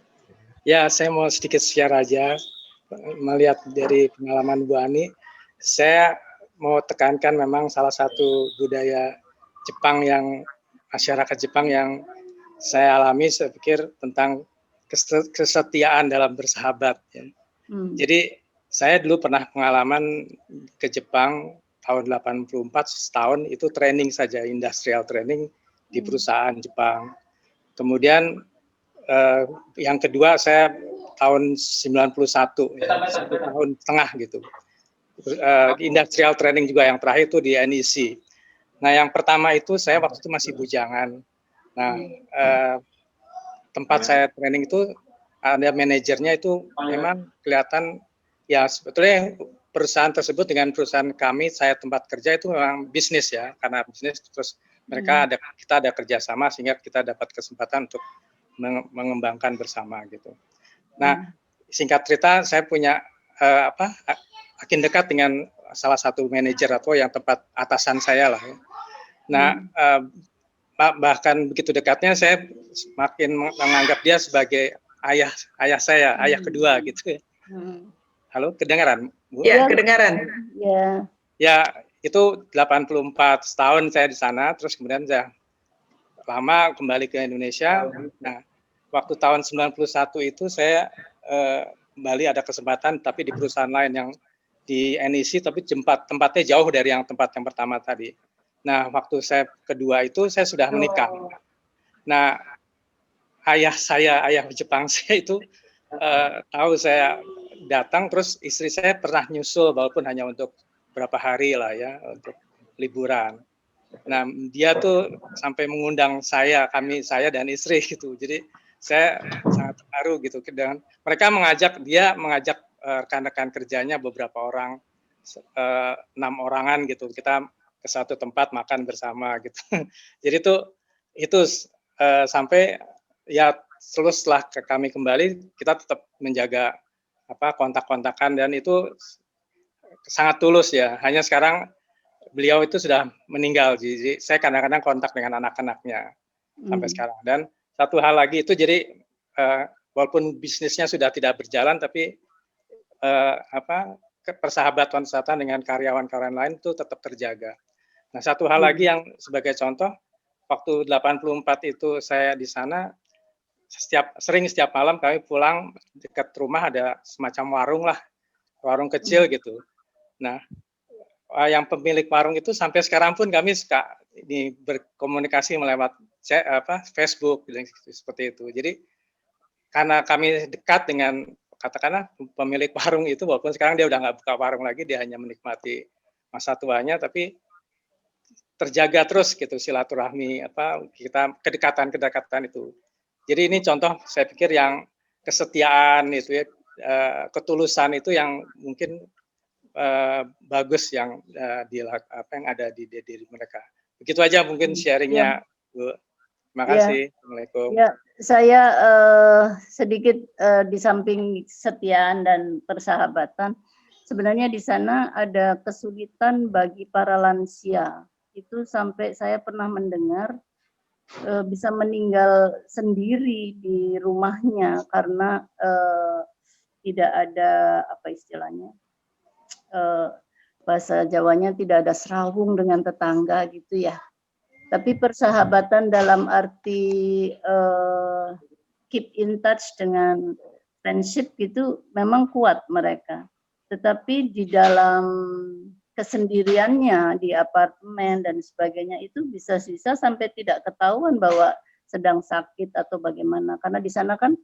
Ya, saya mau sedikit share aja melihat dari pengalaman Bu Ani. Saya mau tekankan memang salah satu budaya Jepang yang masyarakat Jepang yang saya alami, saya pikir tentang kesetiaan dalam bersahabat. Ya. Jadi saya dulu pernah pengalaman ke Jepang tahun 84 setahun, itu training saja, industrial training di perusahaan Jepang. Kemudian yang kedua saya tahun 91, ya, 1 tahun setengah gitu. Industrial training juga yang terakhir itu di NEC. Nah, yang pertama itu saya waktu itu masih bujangan. Nah, tempat saya training itu ada manajernya itu memang kelihatan ya sebetulnya perusahaan tersebut dengan perusahaan kami, saya tempat kerja itu memang bisnis ya, karena bisnis terus kita ada kerjasama sehingga kita dapat kesempatan untuk mengembangkan bersama gitu. Nah, singkat cerita saya punya makin dekat dengan salah satu manajer atau yang tempat atasan saya lah. Ya. Nah, bahkan begitu dekatnya saya makin menganggap dia sebagai ayah saya, ayah kedua gitu. Halo, kedengaran? Bu? Ya, kedengaran. Ya. Ya, itu 84 tahun saya di sana, terus kemudian saya lama kembali ke Indonesia. Nah, waktu tahun 91 itu saya kembali ada kesempatan, tapi di perusahaan lain yang di NEC, tapi tempatnya jauh dari yang tempat yang pertama tadi. Nah, waktu saya kedua itu saya sudah menikah. Nah, ayah Jepang saya itu tahu saya datang, terus istri saya pernah nyusul walaupun hanya untuk berapa hari lah ya, untuk liburan. Nah, dia tuh sampai mengundang saya dan istri gitu. Jadi saya sangat terharu gitu. Dan mereka mengajak rekan-rekan kerjanya beberapa orang, 6 orangan gitu. Kita ke satu tempat makan bersama gitu. Jadi itu sampai ya setelah kami kembali, kita tetap menjaga kontak-kontakan, dan itu sangat tulus ya. Hanya sekarang beliau itu sudah meninggal, jadi saya kadang-kadang kontak dengan anak-anaknya sampai sekarang. Dan satu hal lagi itu, jadi walaupun bisnisnya sudah tidak berjalan, tapi persahabatan dengan karyawan-karyawan lain itu tetap terjaga. Nah, satu hal lagi yang sebagai contoh, waktu 84 itu saya di sana, setiap malam kami pulang, dekat rumah ada semacam warung kecil gitu. Nah, yang pemilik warung itu sampai sekarang pun kami suka berkomunikasi melewat Facebook seperti itu. Jadi karena kami dekat dengan katakanlah pemilik warung itu, walaupun sekarang dia udah nggak buka warung lagi, dia hanya menikmati masa tuanya, tapi terjaga terus gitu silaturahmi, kita kedekatan itu. Jadi ini contoh saya pikir yang kesetiaan itu ya, ketulusan itu yang mungkin bagus yang yang ada di diri mereka. Begitu aja mungkin sharingnya, Bu. Terima kasih. Assalamualaikum. Ya, saya sedikit di samping kesetiaan dan persahabatan, sebenarnya di sana ada kesulitan bagi para lansia. Itu sampai saya pernah mendengar bisa meninggal sendiri di rumahnya karena tidak ada istilahnya, bahasa Jawanya tidak ada serawung dengan tetangga gitu ya. Tapi persahabatan dalam arti keep in touch dengan friendship gitu memang kuat mereka. Tetapi di dalam kesendiriannya di apartemen dan sebagainya itu bisa-bisa sampai tidak ketahuan bahwa sedang sakit atau bagaimana. Karena di sana kan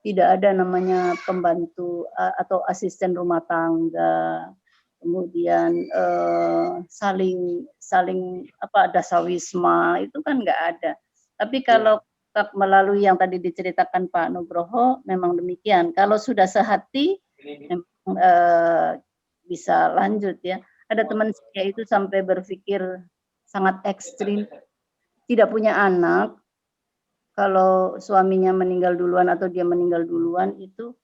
tidak ada namanya pembantu atau asisten rumah tangga, kemudian saling dasawisma itu kan nggak ada. Tapi kalau melalui yang tadi diceritakan Pak Nugroho memang demikian. Kalau sudah sehati memang bisa lanjut ya. Ada teman saya itu sampai berpikir sangat ekstrim, tidak punya anak. Kalau suaminya meninggal duluan atau dia meninggal duluan itu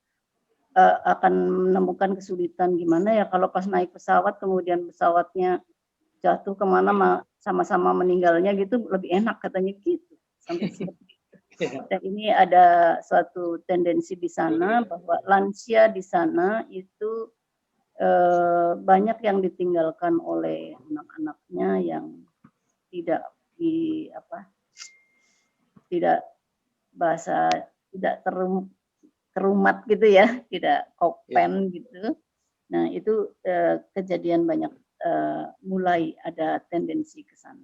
akan menemukan kesulitan gimana ya kalau pas naik pesawat kemudian pesawatnya jatuh kemana sama-sama meninggalnya gitu, lebih enak katanya gitu. Sampai seperti itu. Dan ini ada suatu tendensi di sana bahwa lansia di sana itu banyak yang ditinggalkan oleh anak-anaknya yang tidak terumat gitu ya, tidak kopen gitu. Nah itu kejadian banyak mulai ada tendensi ke sana.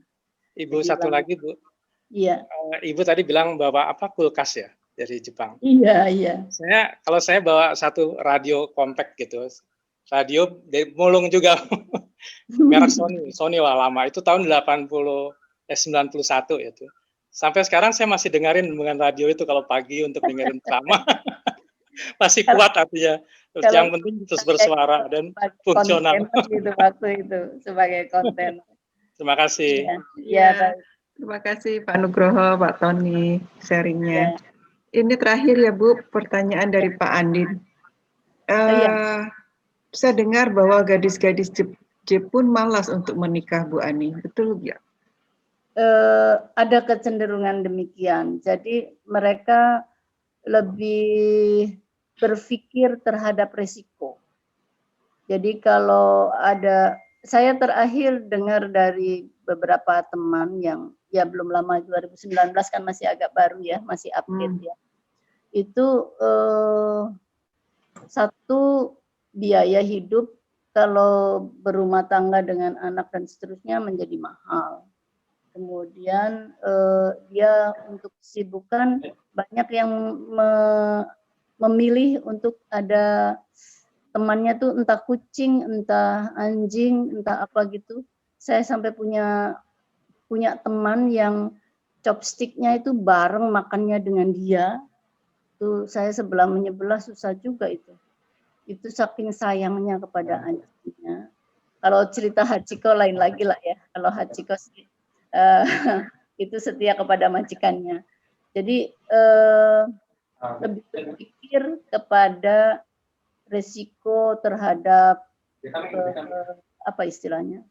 Ibu jadi satu lagi Bu. Iya. Ibu tadi bilang bawa kulkas ya dari Jepang. Iya. Kalau saya bawa satu radio compact gitu, radio dari mulung juga, merek Sony lama itu tahun 91 itu. Sampai sekarang saya masih dengerin dengan radio itu kalau pagi untuk dengerin drama. Masih kuat artinya. Terus yang penting terus bersuara dan fungsional. Gitu waktu itu sebagai konten. Terima kasih. Ya. Terima kasih Pak Nugroho, Pak Tony sharingnya. Ini terakhir ya Bu, pertanyaan dari Pak Andin. Saya dengar bahwa gadis-gadis Jepun malas untuk menikah, Bu Ani, betul nggak? Ada kecenderungan demikian. Jadi mereka lebih berpikir terhadap risiko. Jadi kalau ada saya terakhir dengar dari beberapa teman yang ya belum lama, 2019 kan masih agak baru ya, masih update ya. Itu satu, biaya hidup kalau berumah tangga dengan anak dan seterusnya menjadi mahal. Kemudian dia untuk kesibukan banyak yang memilih untuk ada temannya tuh entah kucing, entah anjing, entah apa gitu. Saya sampai punya teman yang chopsticknya itu bareng makannya dengan dia. Tuh saya sebelah menyebelah susah juga itu. Itu saking sayangnya kepada anjingnya. Kalau cerita Hachiko lain lagi lah ya. Kalau Hachiko itu setia kepada majikannya. Jadi lebih berpikir kepada resiko terhadap apa istilahnya,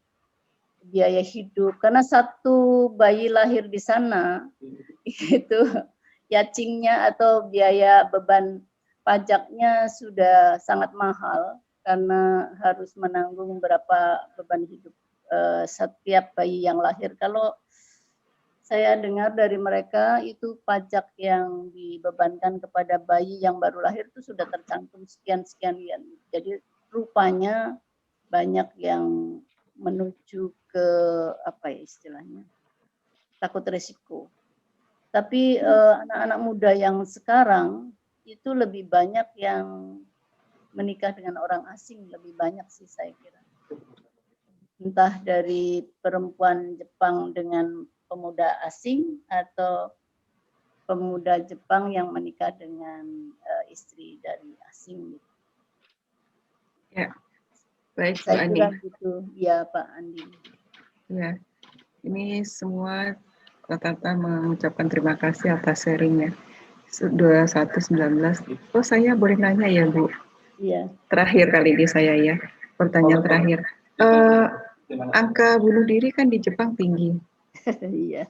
biaya hidup, karena satu bayi lahir di sana itu yacingnya atau biaya beban pajaknya sudah sangat mahal karena harus menanggung berapa beban hidup setiap bayi yang lahir. Kalau saya dengar dari mereka itu pajak yang dibebankan kepada bayi yang baru lahir itu sudah tercantum sekian-sekian. Jadi rupanya banyak yang menuju ke apa ya istilahnya, takut resiko. Tapi anak-anak muda yang sekarang itu lebih banyak yang menikah dengan orang asing, lebih banyak sih saya kira. Entah dari perempuan Jepang dengan pemuda asing atau pemuda Jepang yang menikah dengan istri dari asing. Ya, baik Bu Saya Andi. kira gitu, ya Pak Andi. Ya, ini semua Tata mengucapkan terima kasih atas sharingnya. 2119. Oh, saya boleh nanya ya Bu? Iya. Terakhir kali ini saya ya, pertanyaan terakhir. Angka bunuh diri kan di Jepang tinggi. Iya.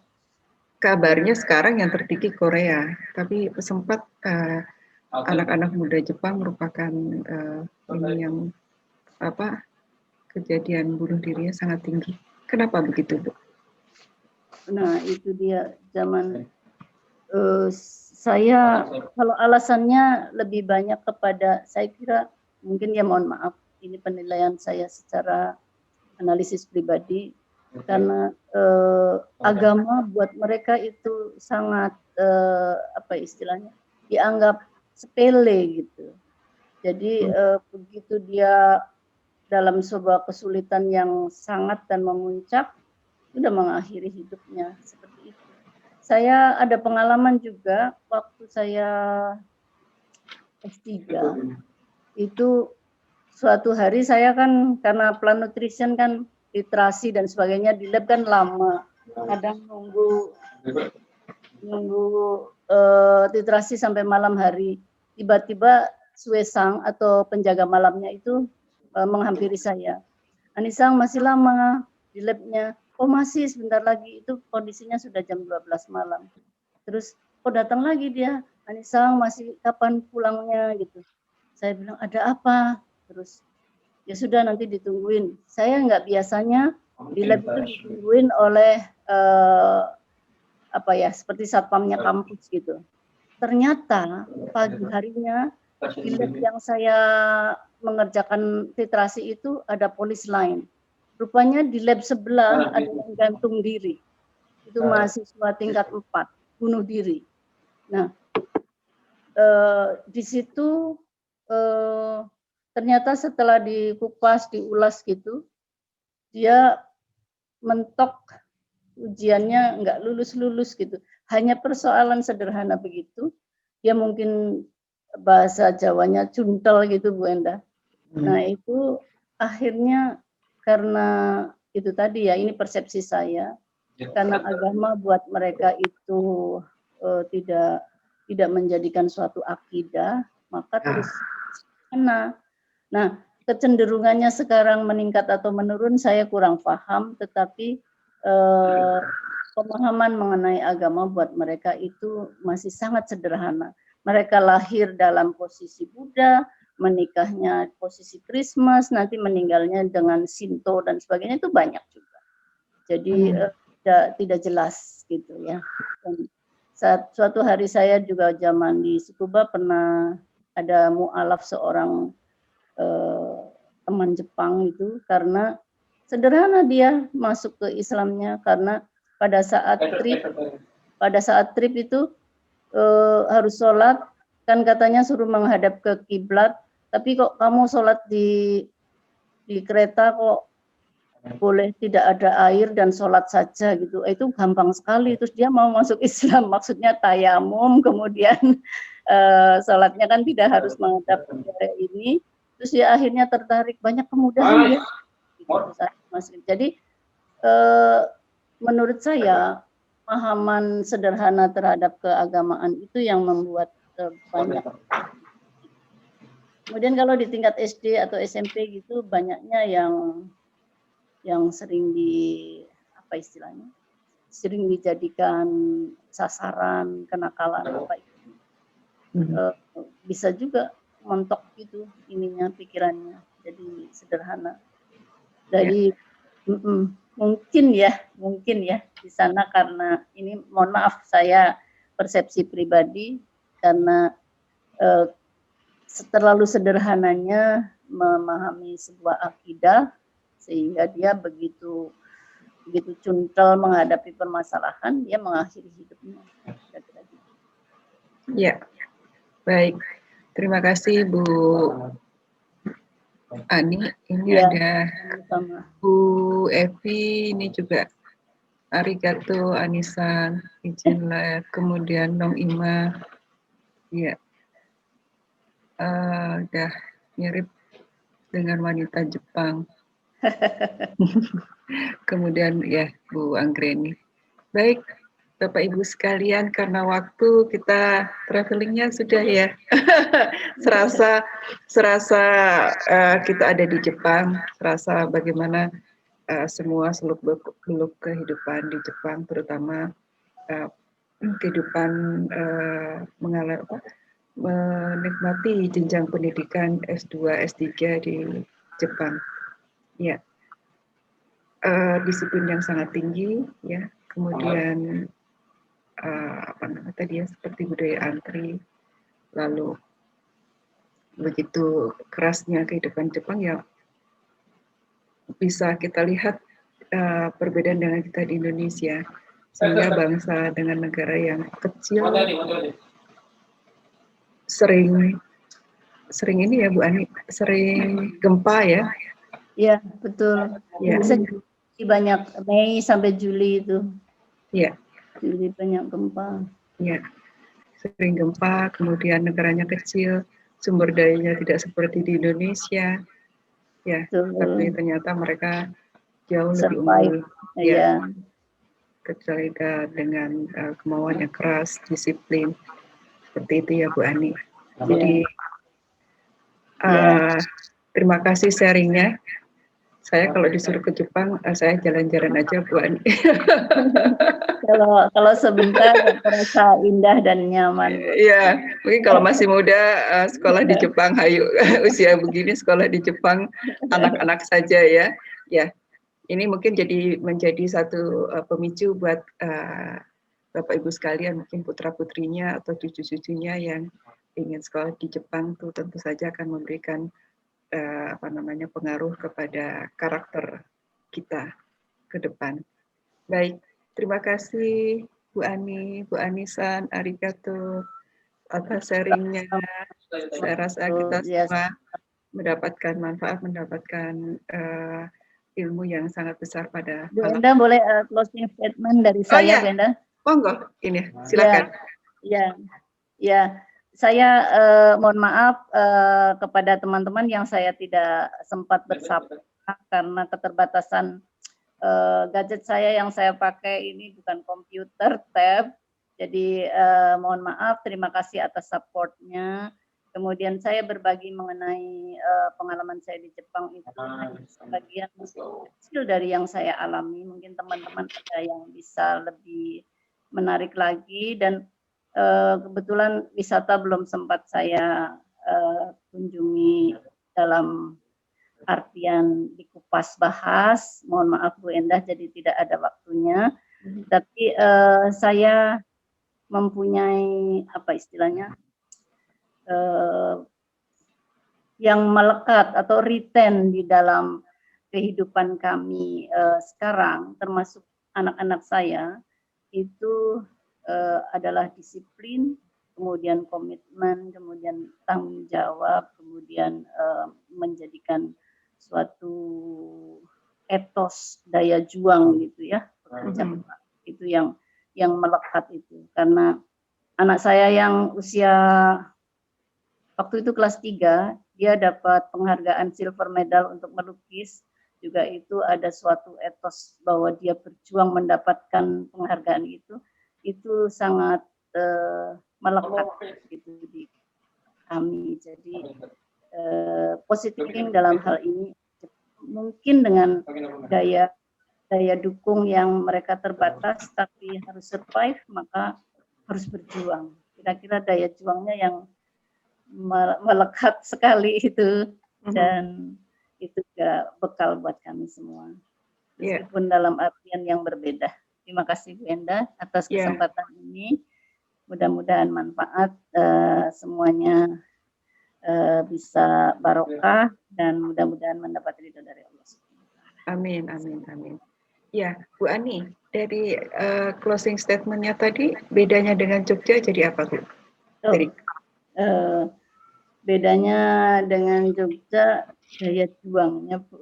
Kabarnya sekarang yang tertinggi Korea, tapi sempat anak-anak muda Jepang merupakan ini yang apa kejadian bunuh dirinya sangat tinggi. Kenapa begitu, Bu? Nah, itu dia zaman saya kalau alasannya lebih banyak kepada, saya kira mungkin ya mohon maaf, ini penilaian saya secara analisis pribadi, karena agama buat mereka itu sangat apa istilahnya, dianggap sepele gitu. Jadi begitu dia dalam sebuah kesulitan yang sangat dan memuncak, sudah mengakhiri hidupnya seperti itu. Saya ada pengalaman juga waktu saya S3, itu suatu hari saya kan karena plan nutrition kan literasi dan sebagainya di lab kan lama, kadang nunggu literasi sampai malam hari. Tiba-tiba suesang atau penjaga malamnya itu menghampiri saya. Anisang masih lama di labnya. Oh masih, sebentar lagi. Itu kondisinya sudah jam 12 malam. Terus oh datang lagi dia. Anisang masih kapan pulangnya gitu. Saya bilang ada apa? Terus ya sudah nanti ditungguin. Saya nggak biasanya di lab itu ditungguin oleh apa ya, seperti satpamnya kampus gitu. Ternyata pagi harinya di lab yang saya mengerjakan titrasi itu ada polis lain. Rupanya di lab sebelah ada yang gantung diri. Itu mahasiswa tingkat 4, bunuh diri. Nah, di situ ternyata setelah dikupas, diulas gitu, dia mentok ujiannya nggak lulus-lulus gitu. Hanya persoalan sederhana begitu, dia mungkin bahasa Jawanya cuntel gitu Bu Enda. Nah itu akhirnya karena itu tadi ya, ini persepsi saya, karena agama buat mereka itu tidak menjadikan suatu akidah, maka terus kena. Nah, kecenderungannya sekarang meningkat atau menurun saya kurang paham, tetapi pemahaman mengenai agama buat mereka itu masih sangat sederhana. Mereka lahir dalam posisi Buddha, menikahnya posisi Christmas, nanti meninggalnya dengan Shinto dan sebagainya, itu banyak juga. Jadi tidak jelas gitu ya. Dan suatu hari saya juga zaman di Tsukuba pernah ada mu'alaf seorang teman Jepang itu, karena sederhana dia masuk ke Islamnya karena pada saat trip itu harus sholat, kan katanya suruh menghadap ke kiblat, tapi kok kamu sholat di kereta kok boleh tidak ada air dan sholat saja gitu, itu gampang sekali. Terus dia mau masuk Islam, maksudnya tayamum, kemudian sholatnya kan tidak harus menghadap ke ini, terus dia akhirnya tertarik, banyak kemudahan ya. Jadi menurut saya pemahaman sederhana terhadap keagamaan itu yang membuat banyak. Kemudian kalau di tingkat SD atau SMP gitu, banyaknya yang sering sering dijadikan sasaran kenakalan apa itu. Bisa juga mentok gitu ininya, pikirannya, jadi sederhana. Jadi mungkin ya di sana, karena ini mohon maaf saya persepsi pribadi, karena terlalu sederhananya memahami sebuah akidah sehingga dia begitu cuntel menghadapi permasalahan, dia mengakhiri hidupnya. Ya, baik. Terima kasih Bu Ani. Ini ya, ada sama Bu Evi, ini juga arigato Anisan, izin live, kemudian Nong Ima, ya, udah mirip dengan wanita Jepang. Kemudian ya Bu Anggreni. Baik, Bapak Ibu sekalian, karena waktu kita travelingnya sudah ya, serasa kita ada di Jepang, serasa bagaimana semua seluk-beluk kehidupan di Jepang, terutama kehidupan menikmati jenjang pendidikan S2, S3 di Jepang. Ya, disiplin yang sangat tinggi, ya. Kemudian tadi ya, seperti budaya antri, lalu begitu kerasnya kehidupan Jepang ya, bisa kita lihat perbedaan dengan kita di Indonesia, sehingga bangsa dengan negara yang kecil sering ini ya Bu Ani, sering gempa ya. Iya betul. Ya. Banyak Mei sampai Juli itu. Iya. Juli banyak gempa. Iya. Sering gempa, kemudian negaranya kecil, sumber dayanya tidak seperti di Indonesia. Ya, tapi ternyata mereka jauh lebih unggul. Ya. Kecuali dengan kemauan yang keras, disiplin. Seperti itu ya Bu Ani. Jadi terima kasih sharingnya. Saya kalau disuruh ke Jepang, saya jalan-jalan aja Bu Ani. Kalau sebentar terasa indah dan nyaman. Iya, mungkin kalau masih muda sekolah di Jepang, ayo usia begini sekolah di Jepang, anak-anak saja ya. Ya, ini mungkin menjadi satu pemicu buat Bapak Ibu sekalian, mungkin putra-putrinya atau cucu-cucunya yang ingin sekolah di Jepang tuh tentu saja akan memberikan pengaruh kepada karakter kita ke depan. Baik, terima kasih Bu Ani, Bu Anisan, arigato atas sharingnya. Saya rasa kita semua mendapatkan manfaat, mendapatkan ilmu yang sangat besar pada Bu Enda, boleh closing statement dari saya, Bu Enda? Monggo, ini silakan. Ya. Saya mohon maaf kepada teman-teman yang saya tidak sempat bersapa karena keterbatasan gadget saya yang saya pakai ini bukan komputer, tab. Jadi mohon maaf, terima kasih atas supportnya. Kemudian saya berbagi mengenai pengalaman saya di Jepang itu sebagian kecil dari yang saya alami. Mungkin teman-teman ada yang bisa lebih menarik lagi, dan kebetulan wisata belum sempat saya kunjungi dalam artian dikupas bahas. Mohon maaf Bu Endah, jadi tidak ada waktunya. Tapi saya mempunyai apa istilahnya yang melekat atau retain di dalam kehidupan kami sekarang, termasuk anak-anak saya, itu adalah disiplin, kemudian komitmen, kemudian tanggung jawab, kemudian menjadikan suatu etos daya juang gitu ya, bekerja keras. Itu yang melekat itu, karena anak saya yang usia waktu itu kelas 3, dia dapat penghargaan silver medal untuk melukis, juga itu ada suatu etos bahwa dia berjuang mendapatkan penghargaan itu sangat melekat gitu di kami. Jadi positif dalam hal ini mungkin dengan daya dukung yang mereka terbatas, tapi harus survive, maka harus berjuang. Kira-kira daya juangnya yang melekat sekali itu, dan itu juga bekal buat kami semua. Meskipun dalam artian yang berbeda. Terima kasih Bu Endah atas kesempatan ini. Mudah-mudahan manfaat semuanya bisa barokah dan mudah-mudahan mendapat ridho dari Allah. Amin, amin, amin. Ya, Bu Ani, dari closing statement-nya tadi, bedanya dengan Jogja jadi apa, Bu? Bedanya dengan Jogja, daya juangnya, Bu.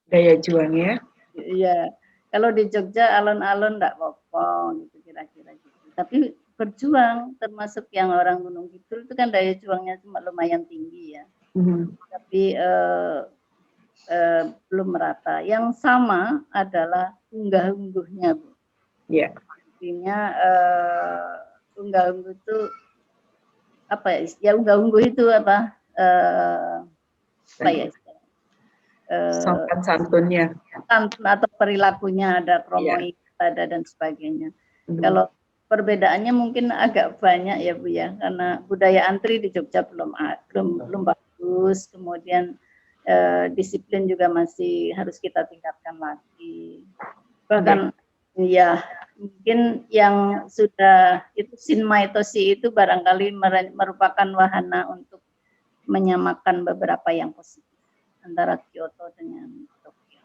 Daya juangnya? Iya, kalau di Jogja alon-alon enggak apa-apa, gitu kira-kira gitu. Tapi berjuang, termasuk yang orang Gunung Kidul itu kan daya juangnya cuma lumayan tinggi ya. Tapi belum merata. Yang sama adalah unggah-ungguhnya, Bu. Iya. Artinya unggah-ungguh itu apa ya? Ya unggah-ungguh itu apa? Apa ya? Sopan santunnya. Santun atau perilakunya, ada kromo ada dan sebagainya. Kalau perbedaannya mungkin agak banyak ya Bu ya, karena budaya antri di Jogja belum bagus, kemudian disiplin juga masih harus kita tingkatkan lagi. Bahkan ya mungkin yang sudah itu Shinmaitoshi itu barangkali merupakan wahana untuk menyamakan beberapa yang positif antara Kyoto dengan Tokyo.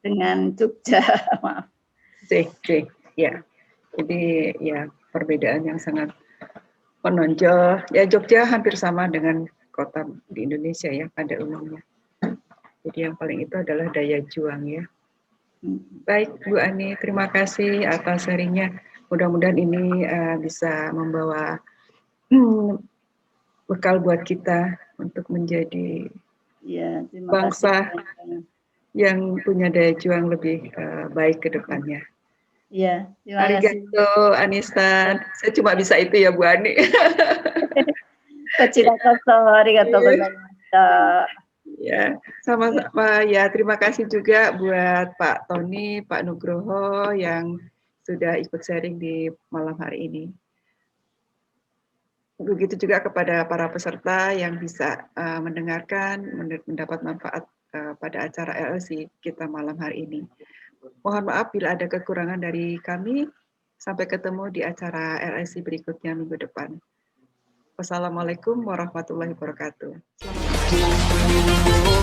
Dengan Jogja, maaf. Ya. Jadi ya perbedaan yang sangat menonjol. Ya Jogja hampir sama dengan kota di Indonesia ya pada umumnya. Jadi yang paling itu adalah daya juang ya. Baik Bu Ani, terima kasih atas sharingnya. Mudah-mudahan ini bisa membawa bekal buat kita untuk menjadi bangsa yang punya daya juang lebih baik ke depannya. Iya, terima kasih. Arigato, Anissa. Saya cuma bisa itu ya Bu Ani. Arigato gozaimashita. Ya, sama-sama ya. Terima kasih juga buat Pak Tony, Pak Nugroho yang sudah ikut sharing di malam hari ini. Begitu juga kepada para peserta yang bisa mendengarkan, mendapat manfaat pada acara LLC kita malam hari ini. Mohon maaf bila ada kekurangan dari kami. Sampai ketemu di acara LLC berikutnya minggu depan. Wassalamualaikum warahmatullahi wabarakatuh. Selamat